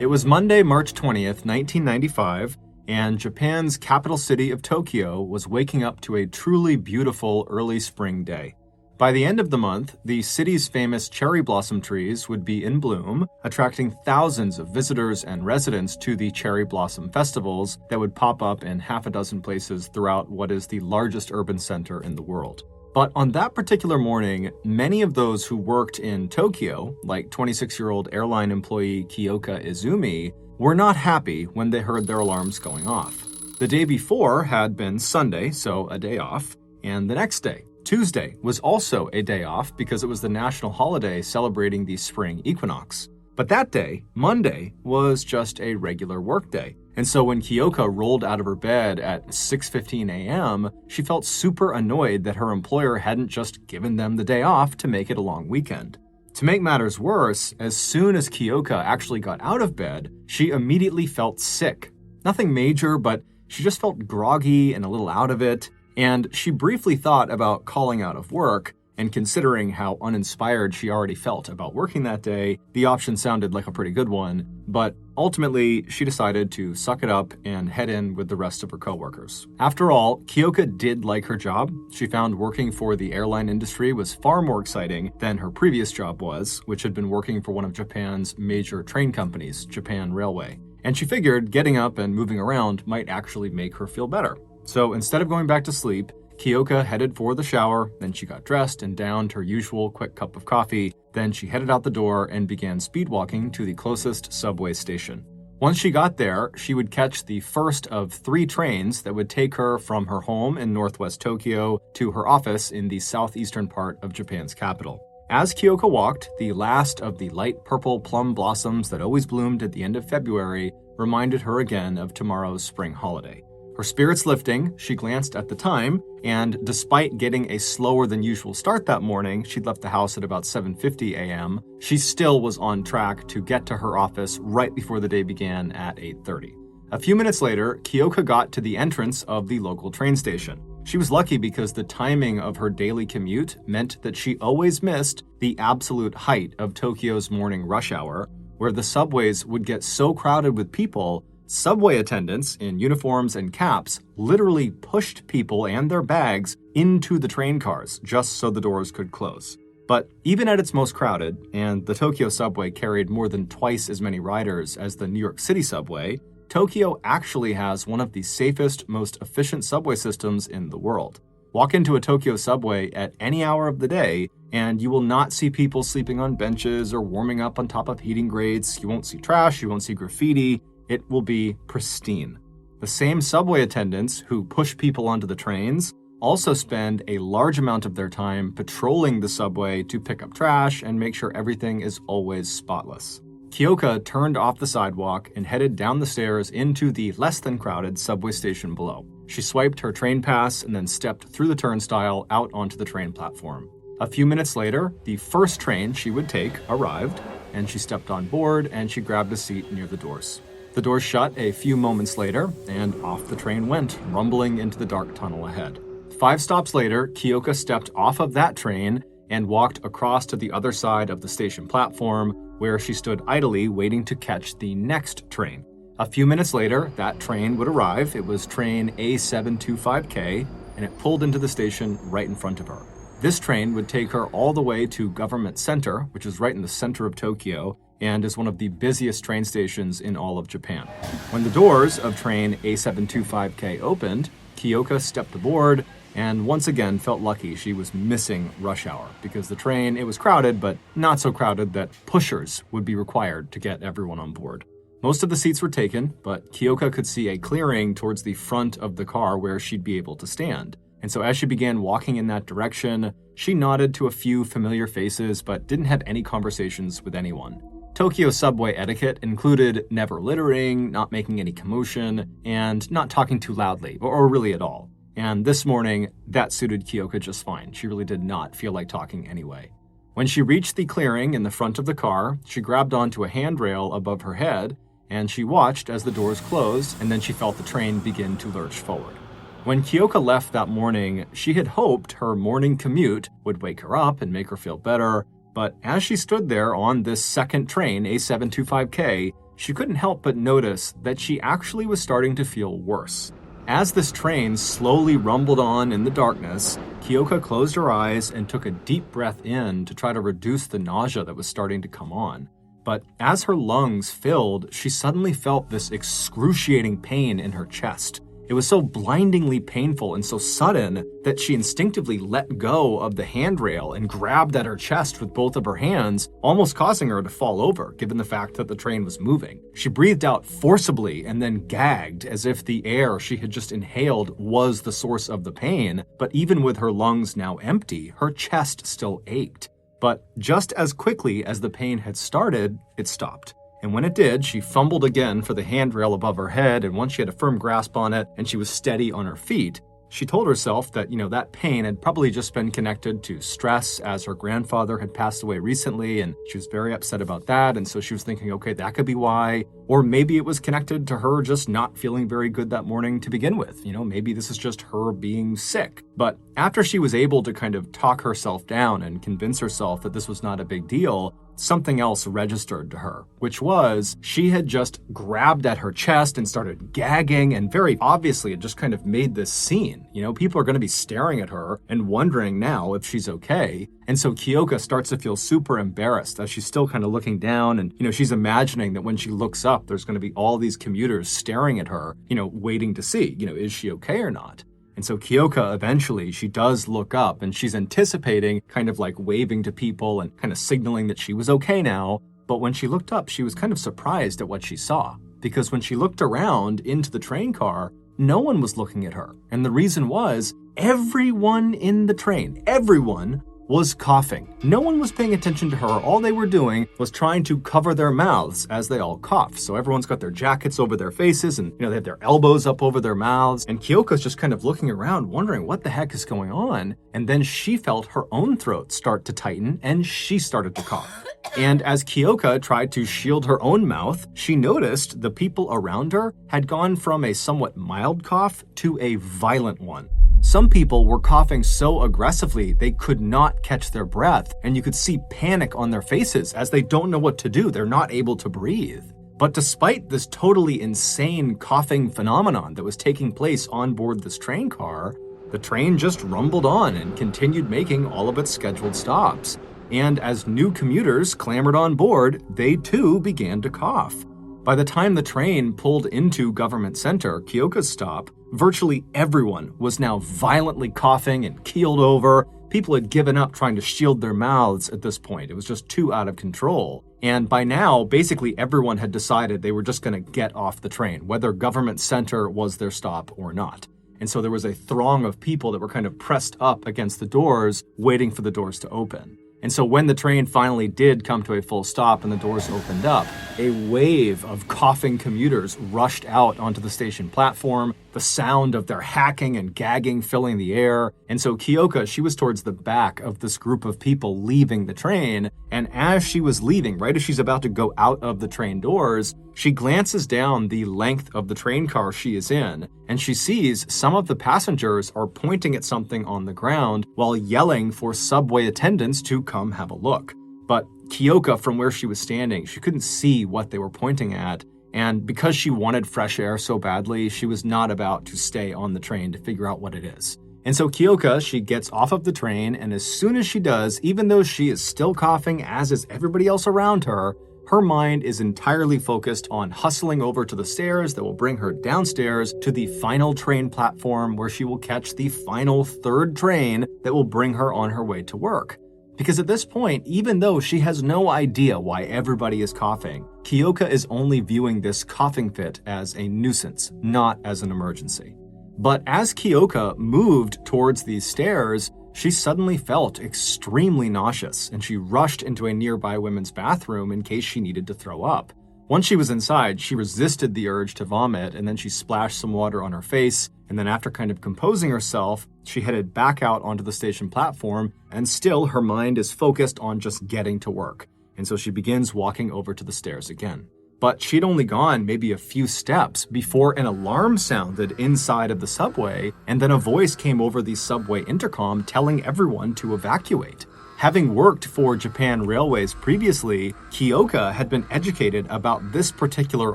It was Monday, March 20th, 1995, and Japan's capital city of Tokyo was waking up to a truly beautiful early spring day. By the end of the month, the city's famous cherry blossom trees would be in bloom, attracting thousands of visitors and residents to the cherry blossom festivals that would pop up in half a dozen places throughout what is the largest urban center in the world. But on that particular morning, many of those who worked in Tokyo, like 26-year-old airline employee Kyoka Izumi, were not happy when they heard their alarms going off. The day before had been Sunday, so a day off, and the next day, Tuesday, was also a day off because it was the national holiday celebrating the spring equinox. But that day, Monday, was just a regular workday. And so when Kyoka rolled out of her bed at 6:15 a.m., she felt super annoyed that her employer hadn't just given them the day off to make it a long weekend. To make matters worse, as soon as Kyoka actually got out of bed, she immediately felt sick. Nothing major, but she just felt groggy and a little out of it. And she briefly thought about calling out of work, and considering how uninspired she already felt about working that day, the option sounded like a pretty good one. But ultimately, she decided to suck it up and head in with the rest of her coworkers. After all, Kyoka did like her job. She found working for the airline industry was far more exciting than her previous job was, which had been working for one of Japan's major train companies, Japan Railway. And she figured getting up and moving around might actually make her feel better. So instead of going back to sleep, Kyoka headed for the shower, then she got dressed and downed her usual quick cup of coffee. Then she headed out the door and began speedwalking to the closest subway station. Once she got there, she would catch the first of 3 trains that would take her from her home in northwest Tokyo to her office in the southeastern part of Japan's capital. As Kyoka walked, the last of the light purple plum blossoms that always bloomed at the end of February reminded her again of tomorrow's spring holiday. Her spirits lifting, she glanced at the time, and despite getting a slower than usual start that morning, she'd left the house at about 7:50 a.m., she still was on track to get to her office right before the day began at 8:30. A few minutes later, Kyoka got to the entrance of the local train station. She was lucky because the timing of her daily commute meant that she always missed the absolute height of Tokyo's morning rush hour, where the subways would get so crowded with people, subway attendants in uniforms and caps literally pushed people and their bags into the train cars just so the doors could close. But even at its most crowded, and the Tokyo subway carried more than twice as many riders as the New York City subway, Tokyo actually has one of the safest, most efficient subway systems in the world. Walk into a Tokyo subway at any hour of the day, and you will not see people sleeping on benches or warming up on top of heating grates. You won't see trash, you won't see graffiti. It will be pristine. The same subway attendants who push people onto the trains also spend a large amount of their time patrolling the subway to pick up trash and make sure everything is always spotless. Kyoka turned off the sidewalk and headed down the stairs into the less than crowded subway station below. She swiped her train pass and then stepped through the turnstile out onto the train platform. A few minutes later, the first train she would take arrived, and she stepped on board and she grabbed a seat near the doors. The doors shut a few moments later, and off the train went, rumbling into the dark tunnel ahead. 5 stops later, Kyoka stepped off of that train and walked across to the other side of the station platform, where she stood idly waiting to catch the next train. A few minutes later, that train would arrive. It was train A725K, and it pulled into the station right in front of her. This train would take her all the way to Government Center, which is right in the center of Tokyo, and is one of the busiest train stations in all of Japan. When the doors of train A725K opened, Kyoka stepped aboard and once again felt lucky she was missing rush hour because the train, it was crowded, but not so crowded that pushers would be required to get everyone on board. Most of the seats were taken, but Kyoka could see a clearing towards the front of the car where she'd be able to stand. And so as she began walking in that direction, she nodded to a few familiar faces but didn't have any conversations with anyone. Tokyo subway etiquette included never littering, not making any commotion, and not talking too loudly, or really at all. And this morning, that suited Kyoka just fine. She really did not feel like talking anyway. When she reached the clearing in the front of the car, she grabbed onto a handrail above her head, and she watched as the doors closed, and then she felt the train begin to lurch forward. When Kyoka left that morning, she had hoped her morning commute would wake her up and make her feel better, but as she stood there on this second train, A725K, she couldn't help but notice that she actually was starting to feel worse. As this train slowly rumbled on in the darkness, Kyoka closed her eyes and took a deep breath in to try to reduce the nausea that was starting to come on. But as her lungs filled, she suddenly felt this excruciating pain in her chest. It was so blindingly painful and so sudden that she instinctively let go of the handrail and grabbed at her chest with both of her hands, almost causing her to fall over, given the fact that the train was moving. She breathed out forcibly and then gagged as if the air she had just inhaled was the source of the pain, but even with her lungs now empty, her chest still ached. But just as quickly as the pain had started, it stopped. And when it did, she fumbled again for the handrail above her head, and once she had a firm grasp on it and she was steady on her feet, she told herself that, that pain had probably just been connected to stress, as her grandfather had passed away recently, and she was very upset about that, and so she was thinking, okay, that could be why. Or maybe it was connected to her just not feeling very good that morning to begin with. Maybe this is just her being sick. But after she was able to kind of talk herself down and convince herself that this was not a big deal, something else registered to her, which was she had just grabbed at her chest and started gagging, and very obviously it just kind of made this scene. People are going to be staring at her and wondering now if she's okay. And so Kyoka starts to feel super embarrassed as she's still kind of looking down, and she's imagining that when she looks up, there's going to be all these commuters staring at her, waiting to see, is she okay or not? And so Kyoka eventually, she does look up, and she's anticipating kind of like waving to people and kind of signaling that she was okay now. But when she looked up, she was kind of surprised at what she saw, because when she looked around into the train car, no one was looking at her. And the reason was everyone in the train, everyone was coughing. No one was paying attention to her. All they were doing was trying to cover their mouths as they all coughed. So everyone's got their jackets over their faces, and they have their elbows up over their mouths. And Kyoka's just kind of looking around, wondering what the heck is going on. And then she felt her own throat start to tighten, and she started to cough. And as Kyoka tried to shield her own mouth, she noticed the people around her had gone from a somewhat mild cough to a violent one. Some people were coughing so aggressively they could not catch their breath, and you could see panic on their faces as they don't know what to do. They're not able to breathe. But despite this totally insane coughing phenomenon that was taking place on board this train car, the train just rumbled on and continued making all of its scheduled stops. And as new commuters clambered on board, they too began to cough. By the time the train pulled into Government Center, Kyoka's stop, virtually everyone was now violently coughing and keeled over. People had given up trying to shield their mouths at this point. It was just too out of control. And by now, basically everyone had decided they were just going to get off the train, whether Government Center was their stop or not. And so there was a throng of people that were kind of pressed up against the doors, waiting for the doors to open. And so when the train finally did come to a full stop and the doors opened up, a wave of coughing commuters rushed out onto the station platform, the sound of their hacking and gagging filling the air. And so Kyoka, she was towards the back of this group of people leaving the train. And as she was leaving, right as she's about to go out of the train doors, she glances down the length of the train car she is in, and she sees some of the passengers are pointing at something on the ground while yelling for subway attendants to come have a look. But Kyoka, from where she was standing, she couldn't see what they were pointing at, and because she wanted fresh air so badly, she was not about to stay on the train to figure out what it is. And so Kyoka, she gets off of the train, and as soon as she does, even though she is still coughing, as is everybody else around her, her mind is entirely focused on hustling over to the stairs that will bring her downstairs to the final train platform where she will catch the final third train that will bring her on her way to work. Because at this point, even though she has no idea why everybody is coughing, Kyoka is only viewing this coughing fit as a nuisance, not as an emergency. But as Kyoka moved towards these stairs, she suddenly felt extremely nauseous, and she rushed into a nearby women's bathroom in case she needed to throw up. Once she was inside, she resisted the urge to vomit, and then she splashed some water on her face, and then after kind of composing herself, she headed back out onto the station platform, and still her mind is focused on just getting to work. And so she begins walking over to the stairs again. But she'd only gone maybe a few steps before an alarm sounded inside of the subway, and then a voice came over the subway intercom telling everyone to evacuate. Having worked for Japan Railways previously, Kyoka had been educated about this particular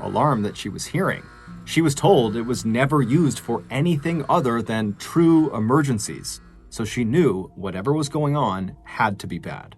alarm that she was hearing. She was told it was never used for anything other than true emergencies, so she knew whatever was going on had to be bad.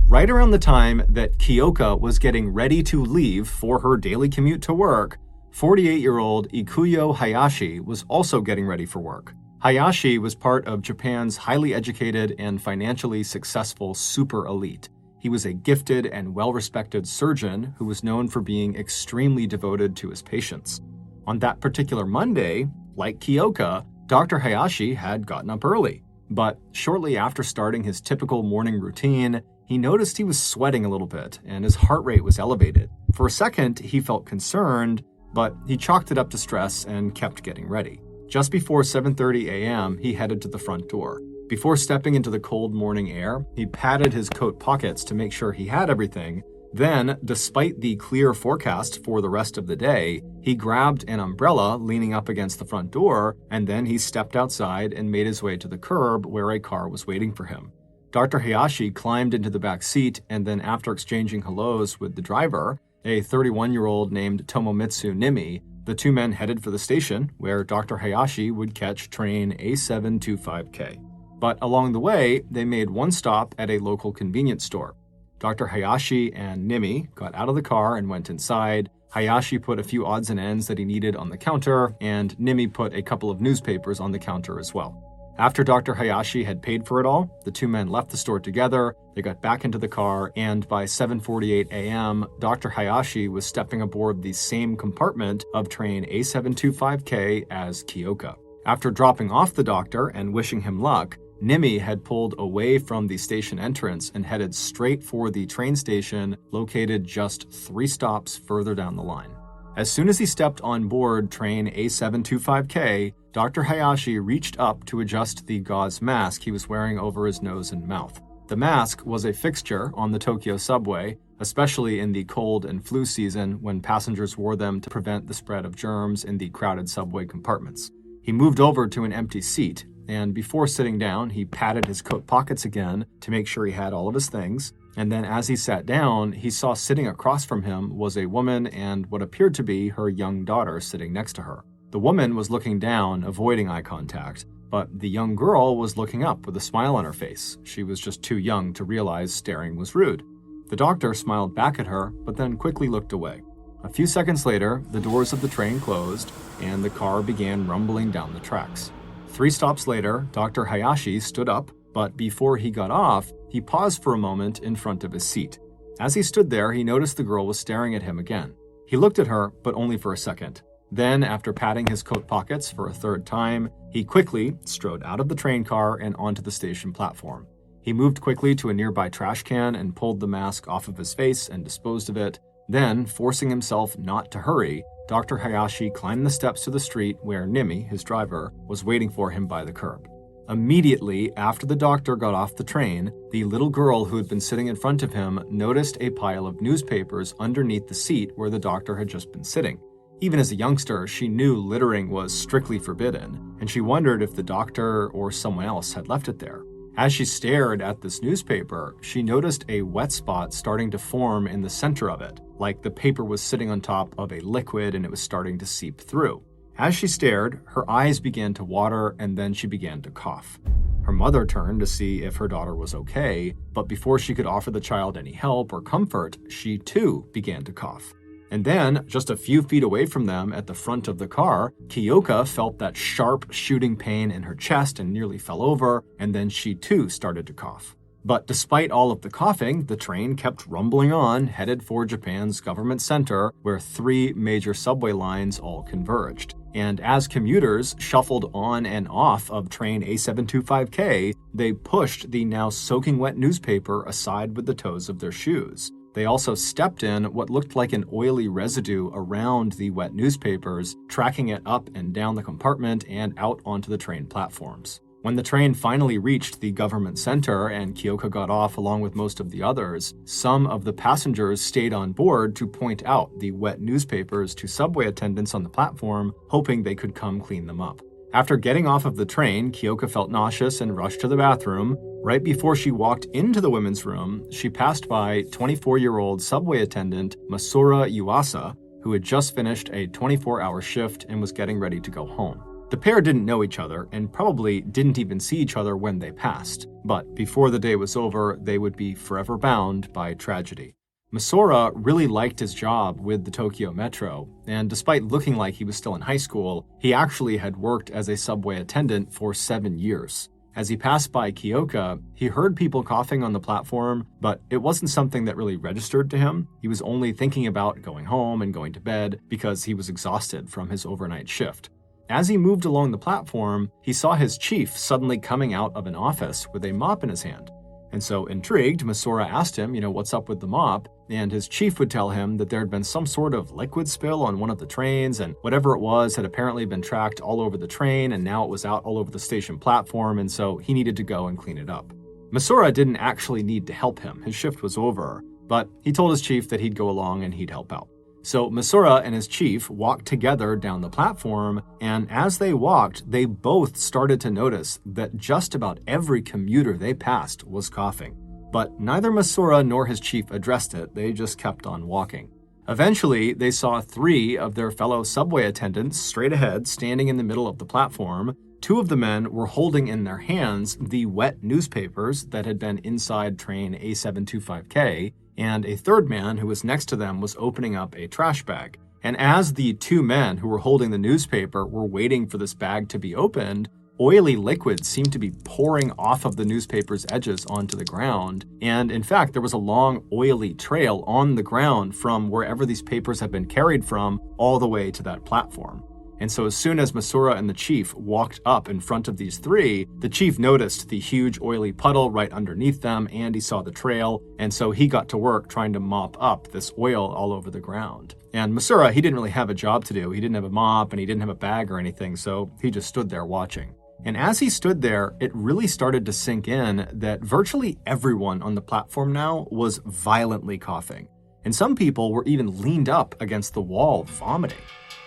Right around the time that Kyoka was getting ready to leave for her daily commute to work, 48-year-old Ikuyo Hayashi was also getting ready for work. Hayashi was part of Japan's highly educated and financially successful super elite. He was a gifted and well-respected surgeon who was known for being extremely devoted to his patients. On that particular Monday, like Kyoka, Dr. Hayashi had gotten up early. But shortly after starting his typical morning routine, he noticed he was sweating a little bit and his heart rate was elevated. For a second, he felt concerned, but he chalked it up to stress and kept getting ready. Just before 7:30 a.m., he headed to the front door. Before stepping into the cold morning air, he patted his coat pockets to make sure he had everything. Then, despite the clear forecast for the rest of the day, he grabbed an umbrella leaning up against the front door, and then he stepped outside and made his way to the curb where a car was waiting for him. Dr. Hayashi climbed into the back seat, and then after exchanging hellos with the driver, a 31-year-old named Tomomitsu Nimi, the two men headed for the station, where Dr. Hayashi would catch train A725K. But along the way, they made one stop at a local convenience store. Dr. Hayashi and Nimi got out of the car and went inside. Hayashi put a few odds and ends that he needed on the counter, and Nimi put a couple of newspapers on the counter as well. After Dr. Hayashi had paid for it all, the two men left the store together, they got back into the car, and by 7:48 a.m., Dr. Hayashi was stepping aboard the same compartment of train A725K as Kyoka. After dropping off the doctor and wishing him luck, Nimi had pulled away from the station entrance and headed straight for the train station located just 3 stops further down the line. As soon as he stepped on board train A725K, Dr. Hayashi reached up to adjust the gauze mask he was wearing over his nose and mouth. The mask was a fixture on the Tokyo subway, especially in the cold and flu season when passengers wore them to prevent the spread of germs in the crowded subway compartments. He moved over to an empty seat, and before sitting down, he patted his coat pockets again to make sure he had all of his things. And then as he sat down, he saw sitting across from him was a woman and what appeared to be her young daughter sitting next to her. The woman was looking down, avoiding eye contact, but the young girl was looking up with a smile on her face. She was just too young to realize staring was rude. The doctor smiled back at her, but then quickly looked away. A few seconds later, the doors of the train closed, and the car began rumbling down the tracks. 3 stops later, Dr. Hayashi stood up, but before he got off, he paused for a moment in front of his seat. As he stood there, he noticed the girl was staring at him again. He looked at her, but only for a second. Then, after patting his coat pockets for a 3rd time, he quickly strode out of the train car and onto the station platform. He moved quickly to a nearby trash can and pulled the mask off of his face and disposed of it. Then, forcing himself not to hurry, Dr. Hayashi climbed the steps to the street where Nimi, his driver, was waiting for him by the curb. Immediately after the doctor got off the train, the little girl who had been sitting in front of him noticed a pile of newspapers underneath the seat where the doctor had just been sitting. Even as a youngster, she knew littering was strictly forbidden, and she wondered if the doctor or someone else had left it there. As she stared at this newspaper, she noticed a wet spot starting to form in the center of it, like the paper was sitting on top of a liquid and it was starting to seep through. As she stared, her eyes began to water and then she began to cough. Her mother turned to see if her daughter was okay, but before she could offer the child any help or comfort, she too began to cough. And then, just a few feet away from them at the front of the car, Kyoka felt that sharp shooting pain in her chest and nearly fell over, and then she too started to cough. But despite all of the coughing, the train kept rumbling on, headed for Japan's government center, where 3 major subway lines all converged. And as commuters shuffled on and off of train A725K, they pushed the now soaking wet newspaper aside with the toes of their shoes. They also stepped in what looked like an oily residue around the wet newspapers, tracking it up and down the compartment and out onto the train platforms. When the train finally reached the government center and Kyoka got off along with most of the others, some of the passengers stayed on board to point out the wet newspapers to subway attendants on the platform, hoping they could come clean them up. After getting off of the train, Kyoka felt nauseous and rushed to the bathroom. Right before she walked into the women's room, she passed by 24-year-old subway attendant Masura Yuasa, who had just finished a 24-hour shift and was getting ready to go home. The pair didn't know each other and probably didn't even see each other when they passed, but before the day was over, they would be forever bound by tragedy. Masura really liked his job with the Tokyo Metro, and despite looking like he was still in high school, he actually had worked as a subway attendant for 7 years. As he passed by Kyoka, he heard people coughing on the platform, but it wasn't something that really registered to him. He was only thinking about going home and going to bed because he was exhausted from his overnight shift. As he moved along the platform, he saw his chief suddenly coming out of an office with a mop in his hand. And so, intrigued, Masura asked him, what's up with the mop? And his chief would tell him that there had been some sort of liquid spill on one of the trains, and whatever it was had apparently been tracked all over the train, and now it was out all over the station platform, and so he needed to go and clean it up. Masura didn't actually need to help him. His shift was over, but he told his chief that he'd go along and he'd help out. So Masura and his chief walked together down the platform, and as they walked, they both started to notice that just about every commuter they passed was coughing. But neither Masura nor his chief addressed it, they just kept on walking. Eventually, they saw 3 of their fellow subway attendants straight ahead, standing in the middle of the platform. 2 of the men were holding in their hands the wet newspapers that had been inside train A725K, and a 3rd man who was next to them was opening up a trash bag. And as the 2 men who were holding the newspaper were waiting for this bag to be opened, oily liquid seemed to be pouring off of the newspaper's edges onto the ground. And in fact, there was a long, oily trail on the ground from wherever these papers had been carried from all the way to that platform. And so as soon as Masura and the chief walked up in front of these 3, the chief noticed the huge oily puddle right underneath them, and he saw the trail, and so he got to work trying to mop up this oil all over the ground. And Masura, he didn't really have a job to do. He didn't have a mop, and he didn't have a bag or anything, so he just stood there watching. And as he stood there, it really started to sink in that virtually everyone on the platform now was violently coughing. And some people were even leaned up against the wall vomiting.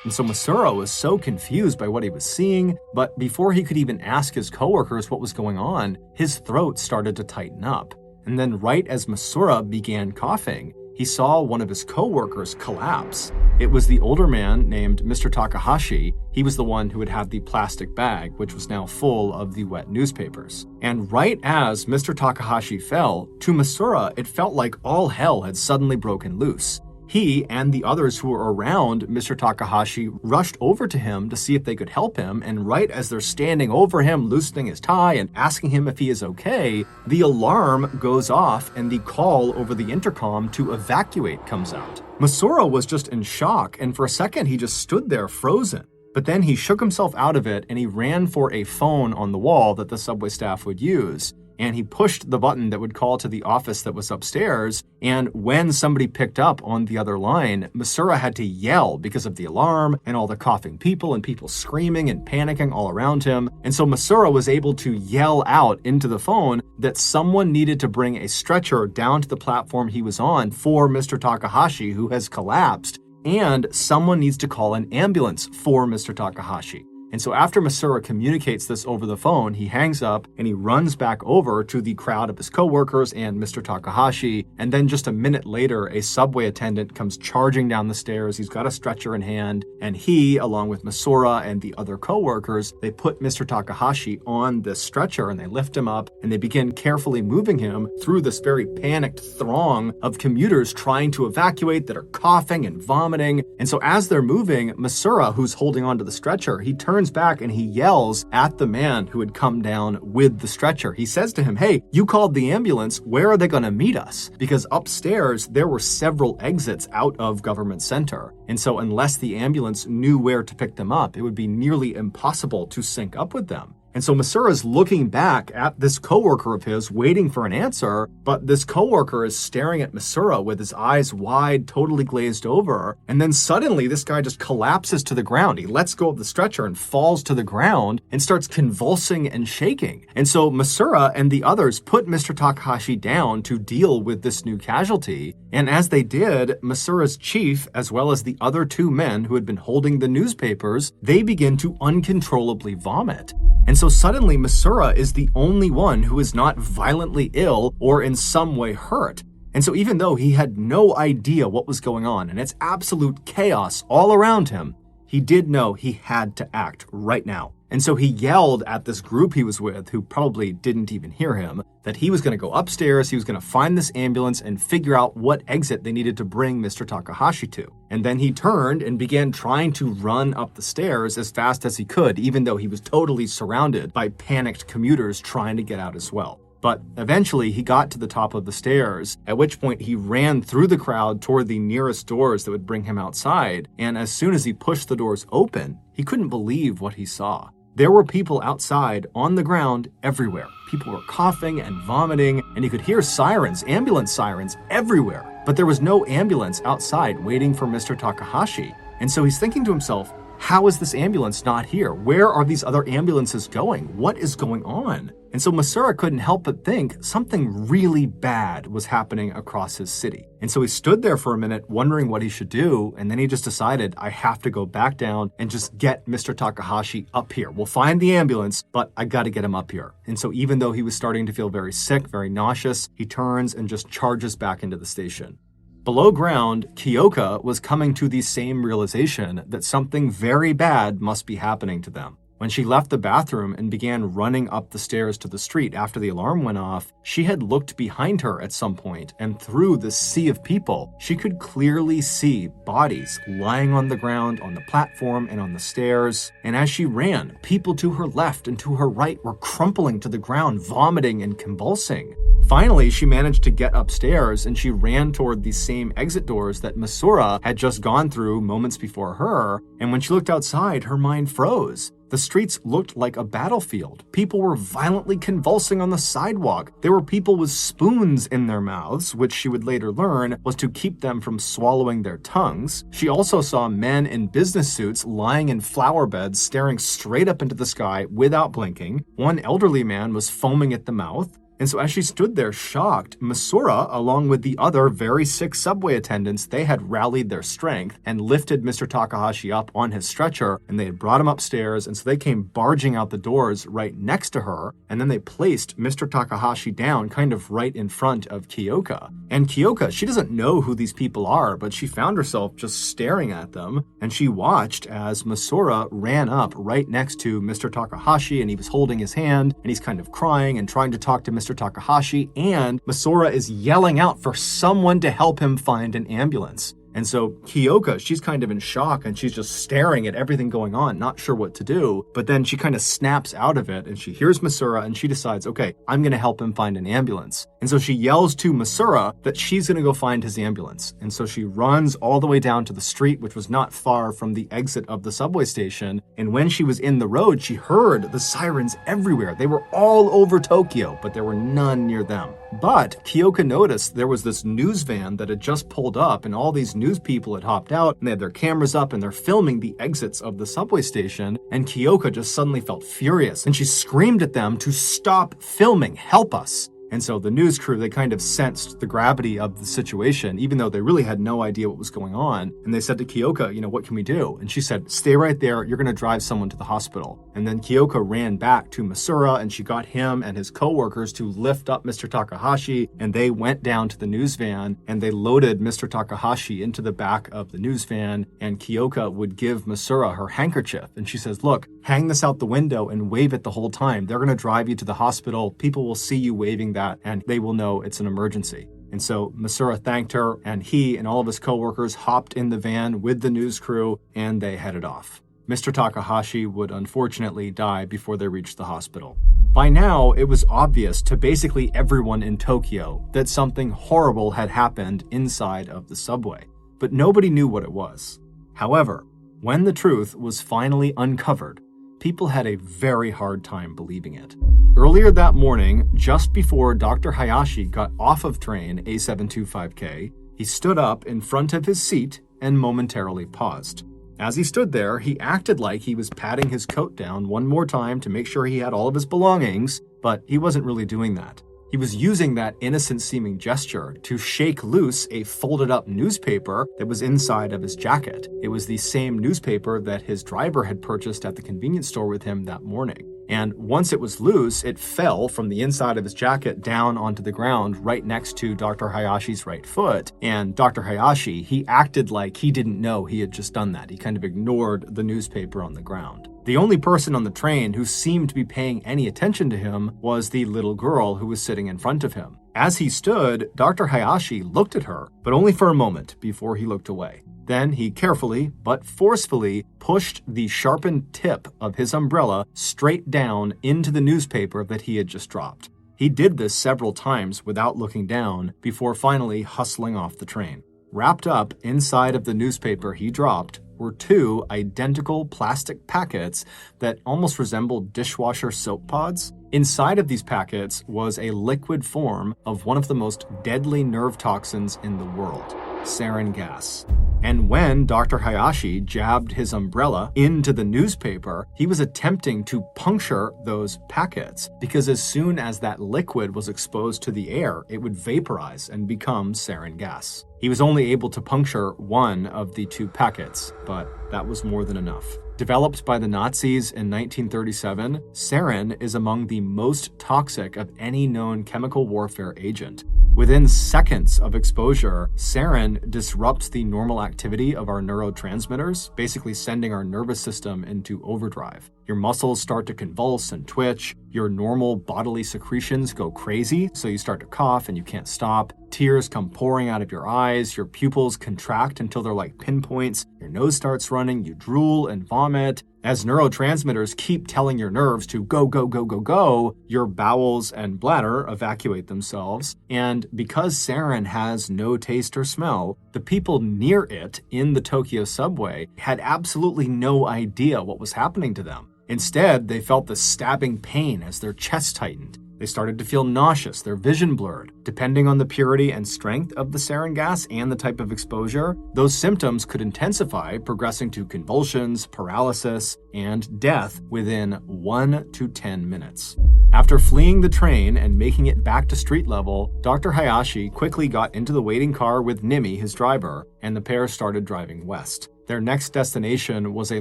And so Masura was so confused by what he was seeing, but before he could even ask his coworkers what was going on, his throat started to tighten up. And then right as Masura began coughing, he saw one of his coworkers collapse. It was the older man named Mr. Takahashi. He was the one who had had the plastic bag, which was now full of the wet newspapers. And right as Mr. Takahashi fell, to Masura, it felt like all hell had suddenly broken loose. He and the others who were around Mr. Takahashi rushed over to him to see if they could help him, and right as they're standing over him, loosening his tie and asking him if he is okay, the alarm goes off and the call over the intercom to evacuate comes out. Masura was just in shock, and for a second he just stood there frozen. But then he shook himself out of it and he ran for a phone on the wall that the subway staff would use. And he pushed the button that would call to the office that was upstairs, and when somebody picked up on the other line, Masura had to yell because of the alarm and all the coughing people and people screaming and panicking all around him. And so Masura was able to yell out into the phone that someone needed to bring a stretcher down to the platform he was on for Mr. Takahashi, who has collapsed, and someone needs to call an ambulance for Mr. Takahashi. And so after Masura communicates this over the phone, he hangs up and he runs back over to the crowd of his coworkers and Mr. Takahashi. And then just a minute later, a subway attendant comes charging down the stairs. He's got a stretcher in hand, and he, along with Masura and the other coworkers, they put Mr. Takahashi on this stretcher and they lift him up and they begin carefully moving him through this very panicked throng of commuters trying to evacuate that are coughing and vomiting. And so as they're moving, Masura, who's holding onto the stretcher, he turns back and he yells at the man who had come down with the stretcher. He says to him, "Hey, you called the ambulance. Where are they going to meet us?" Because upstairs, there were several exits out of Government Center. And so unless the ambulance knew where to pick them up, it would be nearly impossible to sync up with them. And so Masura's looking back at this coworker of his, waiting for an answer, but this coworker is staring at Masura with his eyes wide, totally glazed over. And then suddenly this guy just collapses to the ground. He lets go of the stretcher and falls to the ground and starts convulsing and shaking. And so Masura and the others put Mr. Takahashi down to deal with this new casualty. And as they did, Masura's chief, as well as the other two men who had been holding the newspapers, they begin to uncontrollably vomit. And so suddenly Masura is the only one who is not violently ill or in some way hurt. And so even though he had no idea what was going on and it's absolute chaos all around him, he did know he had to act right now. And so he yelled at this group he was with, who probably didn't even hear him, that he was going to go upstairs, he was going to find this ambulance and figure out what exit they needed to bring Mr. Takahashi to. And then he turned and began trying to run up the stairs as fast as he could, even though he was totally surrounded by panicked commuters trying to get out as well. But eventually he got to the top of the stairs, at which point he ran through the crowd toward the nearest doors that would bring him outside. And as soon as he pushed the doors open, he couldn't believe what he saw. There were people outside on the ground everywhere. People were coughing and vomiting, and you could hear sirens, ambulance sirens everywhere. But there was no ambulance outside waiting for Mr. Takahashi. And so he's thinking to himself, how is this ambulance not here? Where are these other ambulances going? What is going on? And so Masura couldn't help but think something really bad was happening across his city. And so he stood there for a minute wondering what he should do, and then he just decided, I have to go back down and just get Mr. Takahashi up here. We'll find the ambulance, but I gotta get him up here. And so even though he was starting to feel very sick, very nauseous, he turns and just charges back into the station. Below ground, Kyoka was coming to the same realization that something very bad must be happening to them. When she left the bathroom and began running up the stairs to the street after the alarm went off, she had looked behind her at some point, and through the sea of people, she could clearly see bodies lying on the ground, on the platform, and on the stairs. And as she ran, people to her left and to her right were crumpling to the ground, vomiting and convulsing. Finally, she managed to get upstairs and she ran toward the same exit doors that Masura had just gone through moments before her. And when she looked outside, her mind froze. The streets looked like a battlefield. People were violently convulsing on the sidewalk. There were people with spoons in their mouths, which she would later learn was to keep them from swallowing their tongues. She also saw men in business suits lying in flower beds, staring straight up into the sky without blinking. One elderly man was foaming at the mouth. And so as she stood there shocked, Masura, along with the other very sick subway attendants, they had rallied their strength and lifted Mr. Takahashi up on his stretcher, and they had brought him upstairs, and so they came barging out the doors right next to her, and then they placed Mr. Takahashi down kind of right in front of Kyoka. And Kyoka, she doesn't know who these people are, but she found herself just staring at them, and she watched as Masura ran up right next to Mr. Takahashi, and he was holding his hand, and he's kind of crying and trying to talk to Mr. Takahashi, and Masura is yelling out for someone to help him find an ambulance. And so Kyoka, she's kind of in shock and she's just staring at everything going on, not sure what to do. But then she kind of snaps out of it and she hears Masura and she decides, okay, I'm going to help him find an ambulance. And so she yells to Masura that she's going to go find his ambulance. And so she runs all the way down to the street, which was not far from the exit of the subway station. And when she was in the road, she heard the sirens everywhere. They were all over Tokyo, but there were none near them. But Kyoka noticed there was this news van that had just pulled up and all these news people had hopped out and they had their cameras up and they're filming the exits of the subway station. And Kyoka just suddenly felt furious and she screamed at them to stop filming, help us. And so the news crew, they kind of sensed the gravity of the situation, even though they really had no idea what was going on. And they said to Kyoka, what can we do? And she said, stay right there. You're going to drive someone to the hospital. And then Kyoka ran back to Masura and she got him and his coworkers to lift up Mr. Takahashi. And they went down to the news van and they loaded Mr. Takahashi into the back of the news van. And Kyoka would give Masura her handkerchief. And she says, look, hang this out the window and wave it the whole time. They're going to drive you to the hospital. People will see you waving that and they will know it's an emergency. And so Masura thanked her and he and all of his coworkers hopped in the van with the news crew and they headed off. Mr. Takahashi would unfortunately die before they reached the hospital. By now, it was obvious to basically everyone in Tokyo that something horrible had happened inside of the subway, but nobody knew what it was. However, when the truth was finally uncovered, people had a very hard time believing it. Earlier that morning, just before Dr. Hayashi got off of train A725K, he stood up in front of his seat and momentarily paused. As he stood there, he acted like he was patting his coat down one more time to make sure he had all of his belongings, but he wasn't really doing that. He was using that innocent-seeming gesture to shake loose a folded-up newspaper that was inside of his jacket. It was the same newspaper that his driver had purchased at the convenience store with him that morning. And once it was loose, it fell from the inside of his jacket down onto the ground right next to Dr. Hayashi's right foot. And Dr. Hayashi, he acted like he didn't know he had just done that. He kind of ignored the newspaper on the ground. The only person on the train who seemed to be paying any attention to him was the little girl who was sitting in front of him. As he stood, Dr. Hayashi looked at her, but only for a moment before he looked away. Then he carefully, but forcefully, pushed the sharpened tip of his umbrella straight down into the newspaper that he had just dropped. He did this several times without looking down before finally hustling off the train. Wrapped up inside of the newspaper he dropped were two identical plastic packets that almost resembled dishwasher soap pods. Inside of these packets was a liquid form of one of the most deadly nerve toxins in the world, sarin gas. And when Dr. Hayashi jabbed his umbrella into the newspaper, he was attempting to puncture those packets because as soon as that liquid was exposed to the air, it would vaporize and become sarin gas. He was only able to puncture one of the two packets, but that was more than enough. Developed by the Nazis in 1937, sarin is among the most toxic of any known chemical warfare agent. Within seconds of exposure, sarin disrupts the normal activity of our neurotransmitters, basically sending our nervous system into overdrive. Your muscles start to convulse and twitch, your normal bodily secretions go crazy, so you start to cough and you can't stop. Tears come pouring out of your eyes, your pupils contract until they're like pinpoints, your nose starts running, you drool and vomit. As neurotransmitters keep telling your nerves to go, go, go, go, go, your bowels and bladder evacuate themselves. And because sarin has no taste or smell, the people near it in the Tokyo subway had absolutely no idea what was happening to them. Instead, they felt the stabbing pain as their chest tightened. They started to feel nauseous, their vision blurred. Depending on the purity and strength of the sarin gas and the type of exposure, those symptoms could intensify, progressing to convulsions, paralysis, and death within 1 to 10 minutes. After fleeing the train and making it back to street level, Dr. Hayashi quickly got into the waiting car with Nimi, his driver, and the pair started driving west. Their next destination was a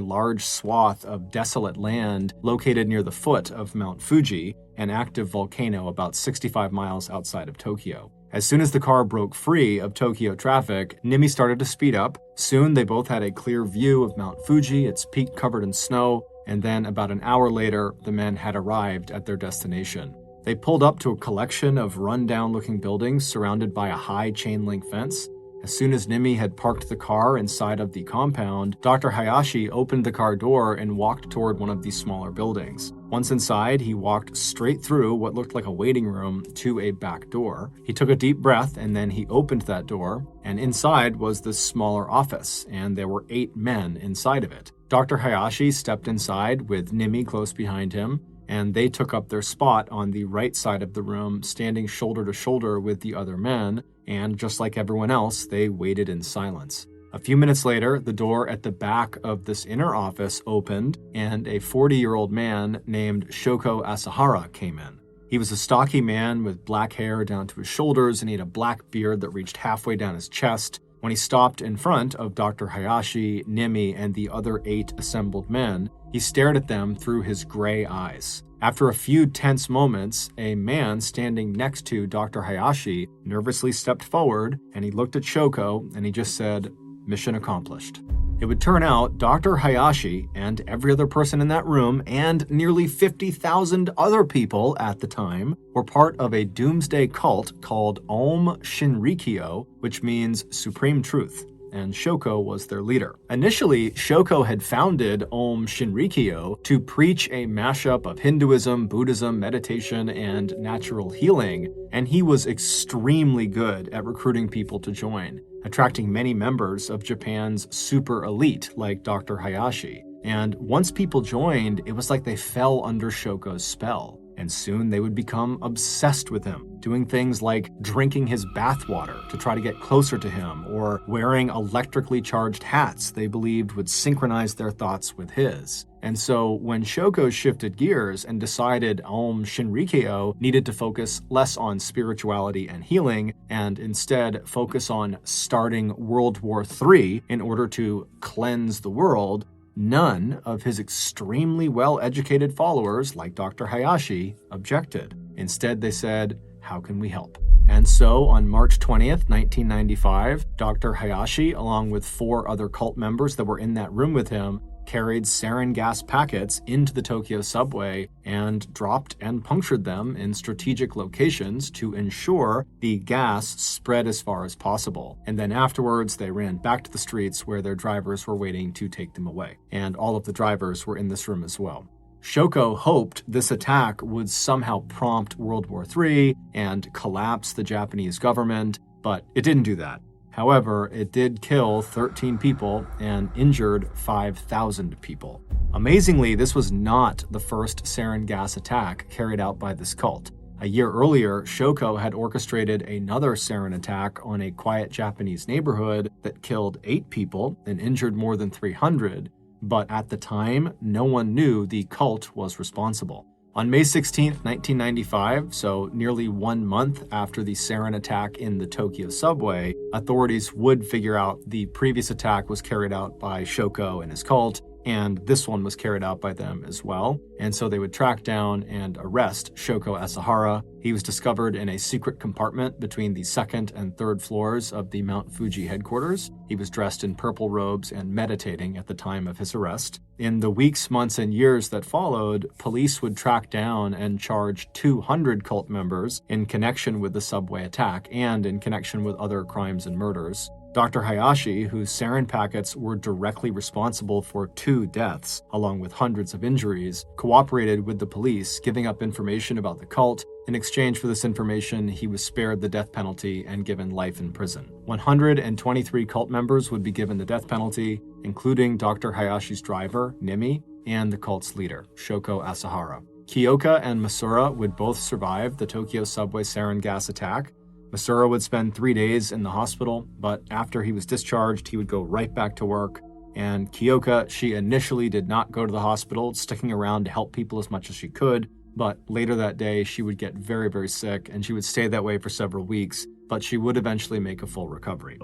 large swath of desolate land located near the foot of Mount Fuji, an active volcano about 65 miles outside of Tokyo. As soon as the car broke free of Tokyo traffic, Nimi started to speed up. Soon they both had a clear view of Mount Fuji, its peak covered in snow, and then about an hour later, the men had arrived at their destination. They pulled up to a collection of run-down-looking buildings surrounded by a high chain-link fence. As soon as Nimi had parked the car inside of the compound, Dr. Hayashi opened the car door and walked toward one of these smaller buildings. Once inside, he walked straight through what looked like a waiting room to a back door. He took a deep breath and then he opened that door, and inside was this smaller office, and there were 8 men inside of it. Dr. Hayashi stepped inside with Nimi close behind him, and they took up their spot on the right side of the room, standing shoulder to shoulder with the other men, and just like everyone else, they waited in silence. A few minutes later, the door at the back of this inner office opened, and a 40-year-old man named Shoko Asahara came in. He was a stocky man with black hair down to his shoulders, and he had a black beard that reached halfway down his chest. When he stopped in front of Dr. Hayashi, Nimi, and the other 8 assembled men, he stared at them through his gray eyes. After a few tense moments, a man standing next to Dr. Hayashi nervously stepped forward, and he looked at Shoko, and he just said, "Mission accomplished." It would turn out Dr. Hayashi and every other person in that room and nearly 50,000 other people at the time were part of a doomsday cult called Om Shinrikyo, which means Supreme Truth, and Shoko was their leader. Initially, Shoko had founded Om Shinrikyo to preach a mashup of Hinduism, Buddhism, meditation, and natural healing, and he was extremely good at recruiting people to join, attracting many members of Japan's super elite like Dr. Hayashi. And once people joined, it was like they fell under Shoko's spell. And soon they would become obsessed with him, doing things like drinking his bathwater to try to get closer to him, or wearing electrically charged hats they believed would synchronize their thoughts with his. And so when Shoko shifted gears and decided Aum Shinrikyo needed to focus less on spirituality and healing, and instead focus on starting World War III in order to cleanse the world, none of his extremely well-educated followers, like Dr. Hayashi, objected. Instead, they said, "How can we help?" And so, on March 20th, 1995, Dr. Hayashi, along with 4 other cult members that were in that room with him, carried sarin gas packets into the Tokyo subway and dropped and punctured them in strategic locations to ensure the gas spread as far as possible. And then afterwards, they ran back to the streets where their drivers were waiting to take them away. And all of the drivers were in this room as well. Shoko hoped this attack would somehow prompt World War III and collapse the Japanese government, but it didn't do that. However, it did kill 13 people and injured 5,000 people. Amazingly, this was not the first sarin gas attack carried out by this cult. A year earlier, Shoko had orchestrated another sarin attack on a quiet Japanese neighborhood that killed 8 people and injured more than 300, but at the time, no one knew the cult was responsible. On May 16, 1995, so nearly 1 month after the sarin attack in the Tokyo subway, authorities would figure out the previous attack was carried out by Shoko and his cult, and this one was carried out by them as well. And so they would track down and arrest Shoko Asahara. He was discovered in a secret compartment between the 2nd and 3rd floors of the Mount Fuji headquarters. He was dressed in purple robes and meditating at the time of his arrest. In the weeks, months, and years that followed, police would track down and charge 200 cult members in connection with the subway attack and in connection with other crimes and murders. Dr. Hayashi, whose sarin packets were directly responsible for 2 deaths, along with hundreds of injuries, cooperated with the police, giving up information about the cult. In exchange for this information, he was spared the death penalty and given life in prison. 123 cult members would be given the death penalty, including Dr. Hayashi's driver, Nimi, and the cult's leader, Shoko Asahara. Kyoka and Masura would both survive the Tokyo subway sarin gas attack. Masura would spend 3 days in the hospital, but after he was discharged, he would go right back to work. And Kyoka, she initially did not go to the hospital, sticking around to help people as much as she could, but later that day, she would get very, very sick, and she would stay that way for several weeks, but she would eventually make a full recovery.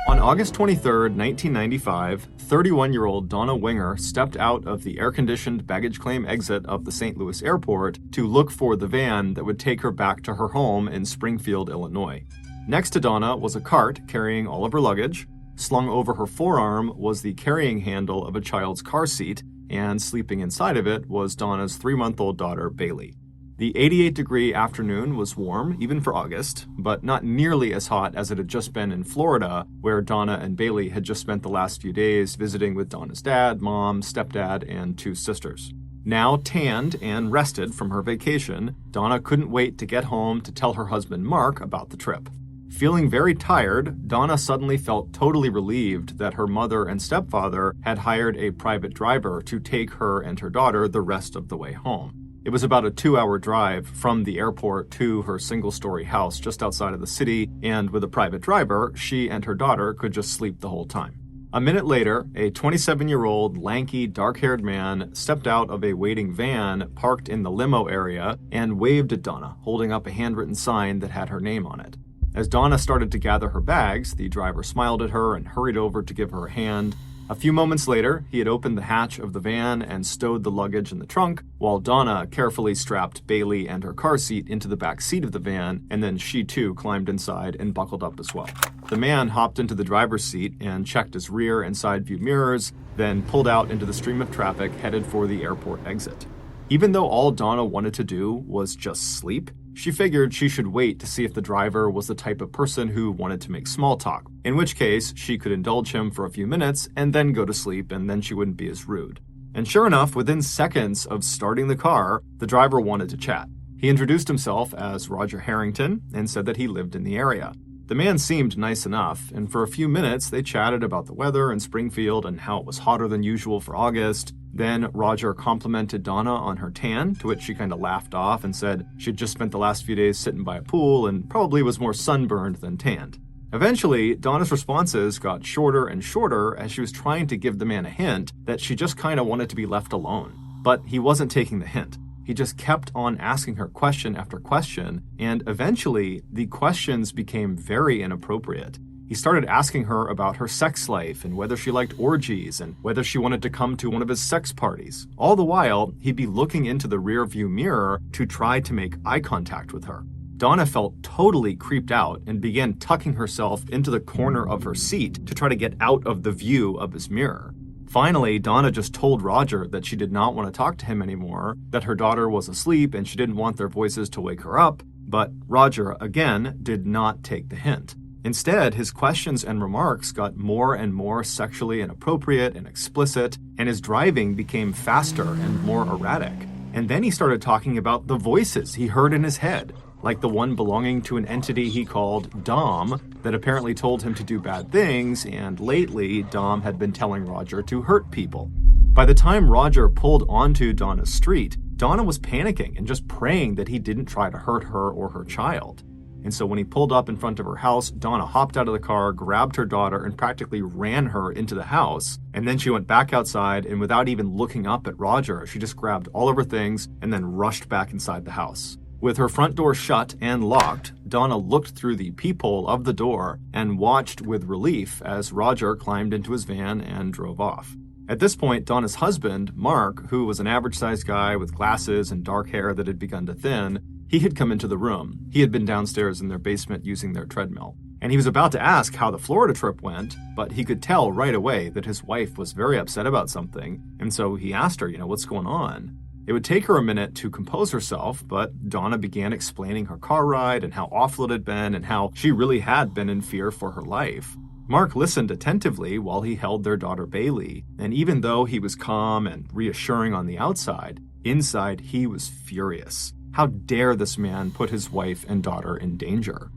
On August 23, 1995, 31-year-old Donna Winger stepped out of the air-conditioned baggage claim exit of the St. Louis airport to look for the van that would take her back to her home in Springfield, Illinois. Next to Donna was a cart carrying all of her luggage. Slung over her forearm was the carrying handle of a child's car seat, and sleeping inside of it was Donna's 3-month-old daughter, Bailey. The 88-degree afternoon was warm, even for August, but not nearly as hot as it had just been in Florida, where Donna and Bailey had just spent the last few days visiting with Donna's dad, mom, stepdad, and 2 sisters. Now tanned and rested from her vacation, Donna couldn't wait to get home to tell her husband Mark about the trip. Feeling very tired, Donna suddenly felt totally relieved that her mother and stepfather had hired a private driver to take her and her daughter the rest of the way home. It was about a 2-hour drive from the airport to her single-story house just outside of the city, and with a private driver, she and her daughter could just sleep the whole time. A minute later, a 27-year-old, lanky, dark-haired man stepped out of a waiting van parked in the limo area and waved at Donna, holding up a handwritten sign that had her name on it. As Donna started to gather her bags, the driver smiled at her and hurried over to give her a hand. A few moments later, he had opened the hatch of the van and stowed the luggage in the trunk, while Donna carefully strapped Bailey and her car seat into the back seat of the van, and then she too climbed inside and buckled up as well. The man hopped into the driver's seat and checked his rear and side view mirrors, then pulled out into the stream of traffic headed for the airport exit. Even though all Donna wanted to do was just sleep, she figured she should wait to see if the driver was the type of person who wanted to make small talk, in which case she could indulge him for a few minutes and then go to sleep, and then she wouldn't be as rude. And sure enough, within seconds of starting the car, the driver wanted to chat. He introduced himself as Roger Harrington and said that he lived in the area. The man seemed nice enough, and for a few minutes they chatted about the weather in Springfield and how it was hotter than usual for August. Then Roger complimented Donna on her tan, to which she kind of laughed off and said she'd just spent the last few days sitting by a pool and probably was more sunburned than tanned. Eventually, Donna's responses got shorter and shorter as she was trying to give the man a hint that she just kind of wanted to be left alone. But he wasn't taking the hint. He just kept on asking her question after question, and eventually, the questions became very inappropriate. He started asking her about her sex life and whether she liked orgies and whether she wanted to come to one of his sex parties. All the while, he'd be looking into the rearview mirror to try to make eye contact with her. Donna felt totally creeped out and began tucking herself into the corner of her seat to try to get out of the view of his mirror. Finally, Donna just told Roger that she did not want to talk to him anymore, that her daughter was asleep and she didn't want their voices to wake her up, but Roger, again, did not take the hint. Instead, his questions and remarks got more and more sexually inappropriate and explicit, and his driving became faster and more erratic. And then he started talking about the voices he heard in his head, like the one belonging to an entity he called Dom that apparently told him to do bad things, and lately Dom had been telling Roger to hurt people. By the time Roger pulled onto Donna's street, Donna was panicking and just praying that he didn't try to hurt her or her child. And so when he pulled up in front of her house, Donna hopped out of the car, grabbed her daughter, and practically ran her into the house. And then she went back outside, and without even looking up at Roger, she just grabbed all of her things and then rushed back inside the house. With her front door shut and locked, Donna looked through the peephole of the door and watched with relief as Roger climbed into his van and drove off. At this point, Donna's husband, Mark, who was an average-sized guy with glasses and dark hair that had begun to thin, he had come into the room. He had been downstairs in their basement using their treadmill. And he was about to ask how the Florida trip went, but he could tell right away that his wife was very upset about something, and so he asked her, what's going on? It would take her a minute to compose herself, but Donna began explaining her car ride and how awful it had been and how she really had been in fear for her life. Mark listened attentively while he held their daughter Bailey, and even though he was calm and reassuring on the outside, inside he was furious. How dare this man put his wife and daughter in danger?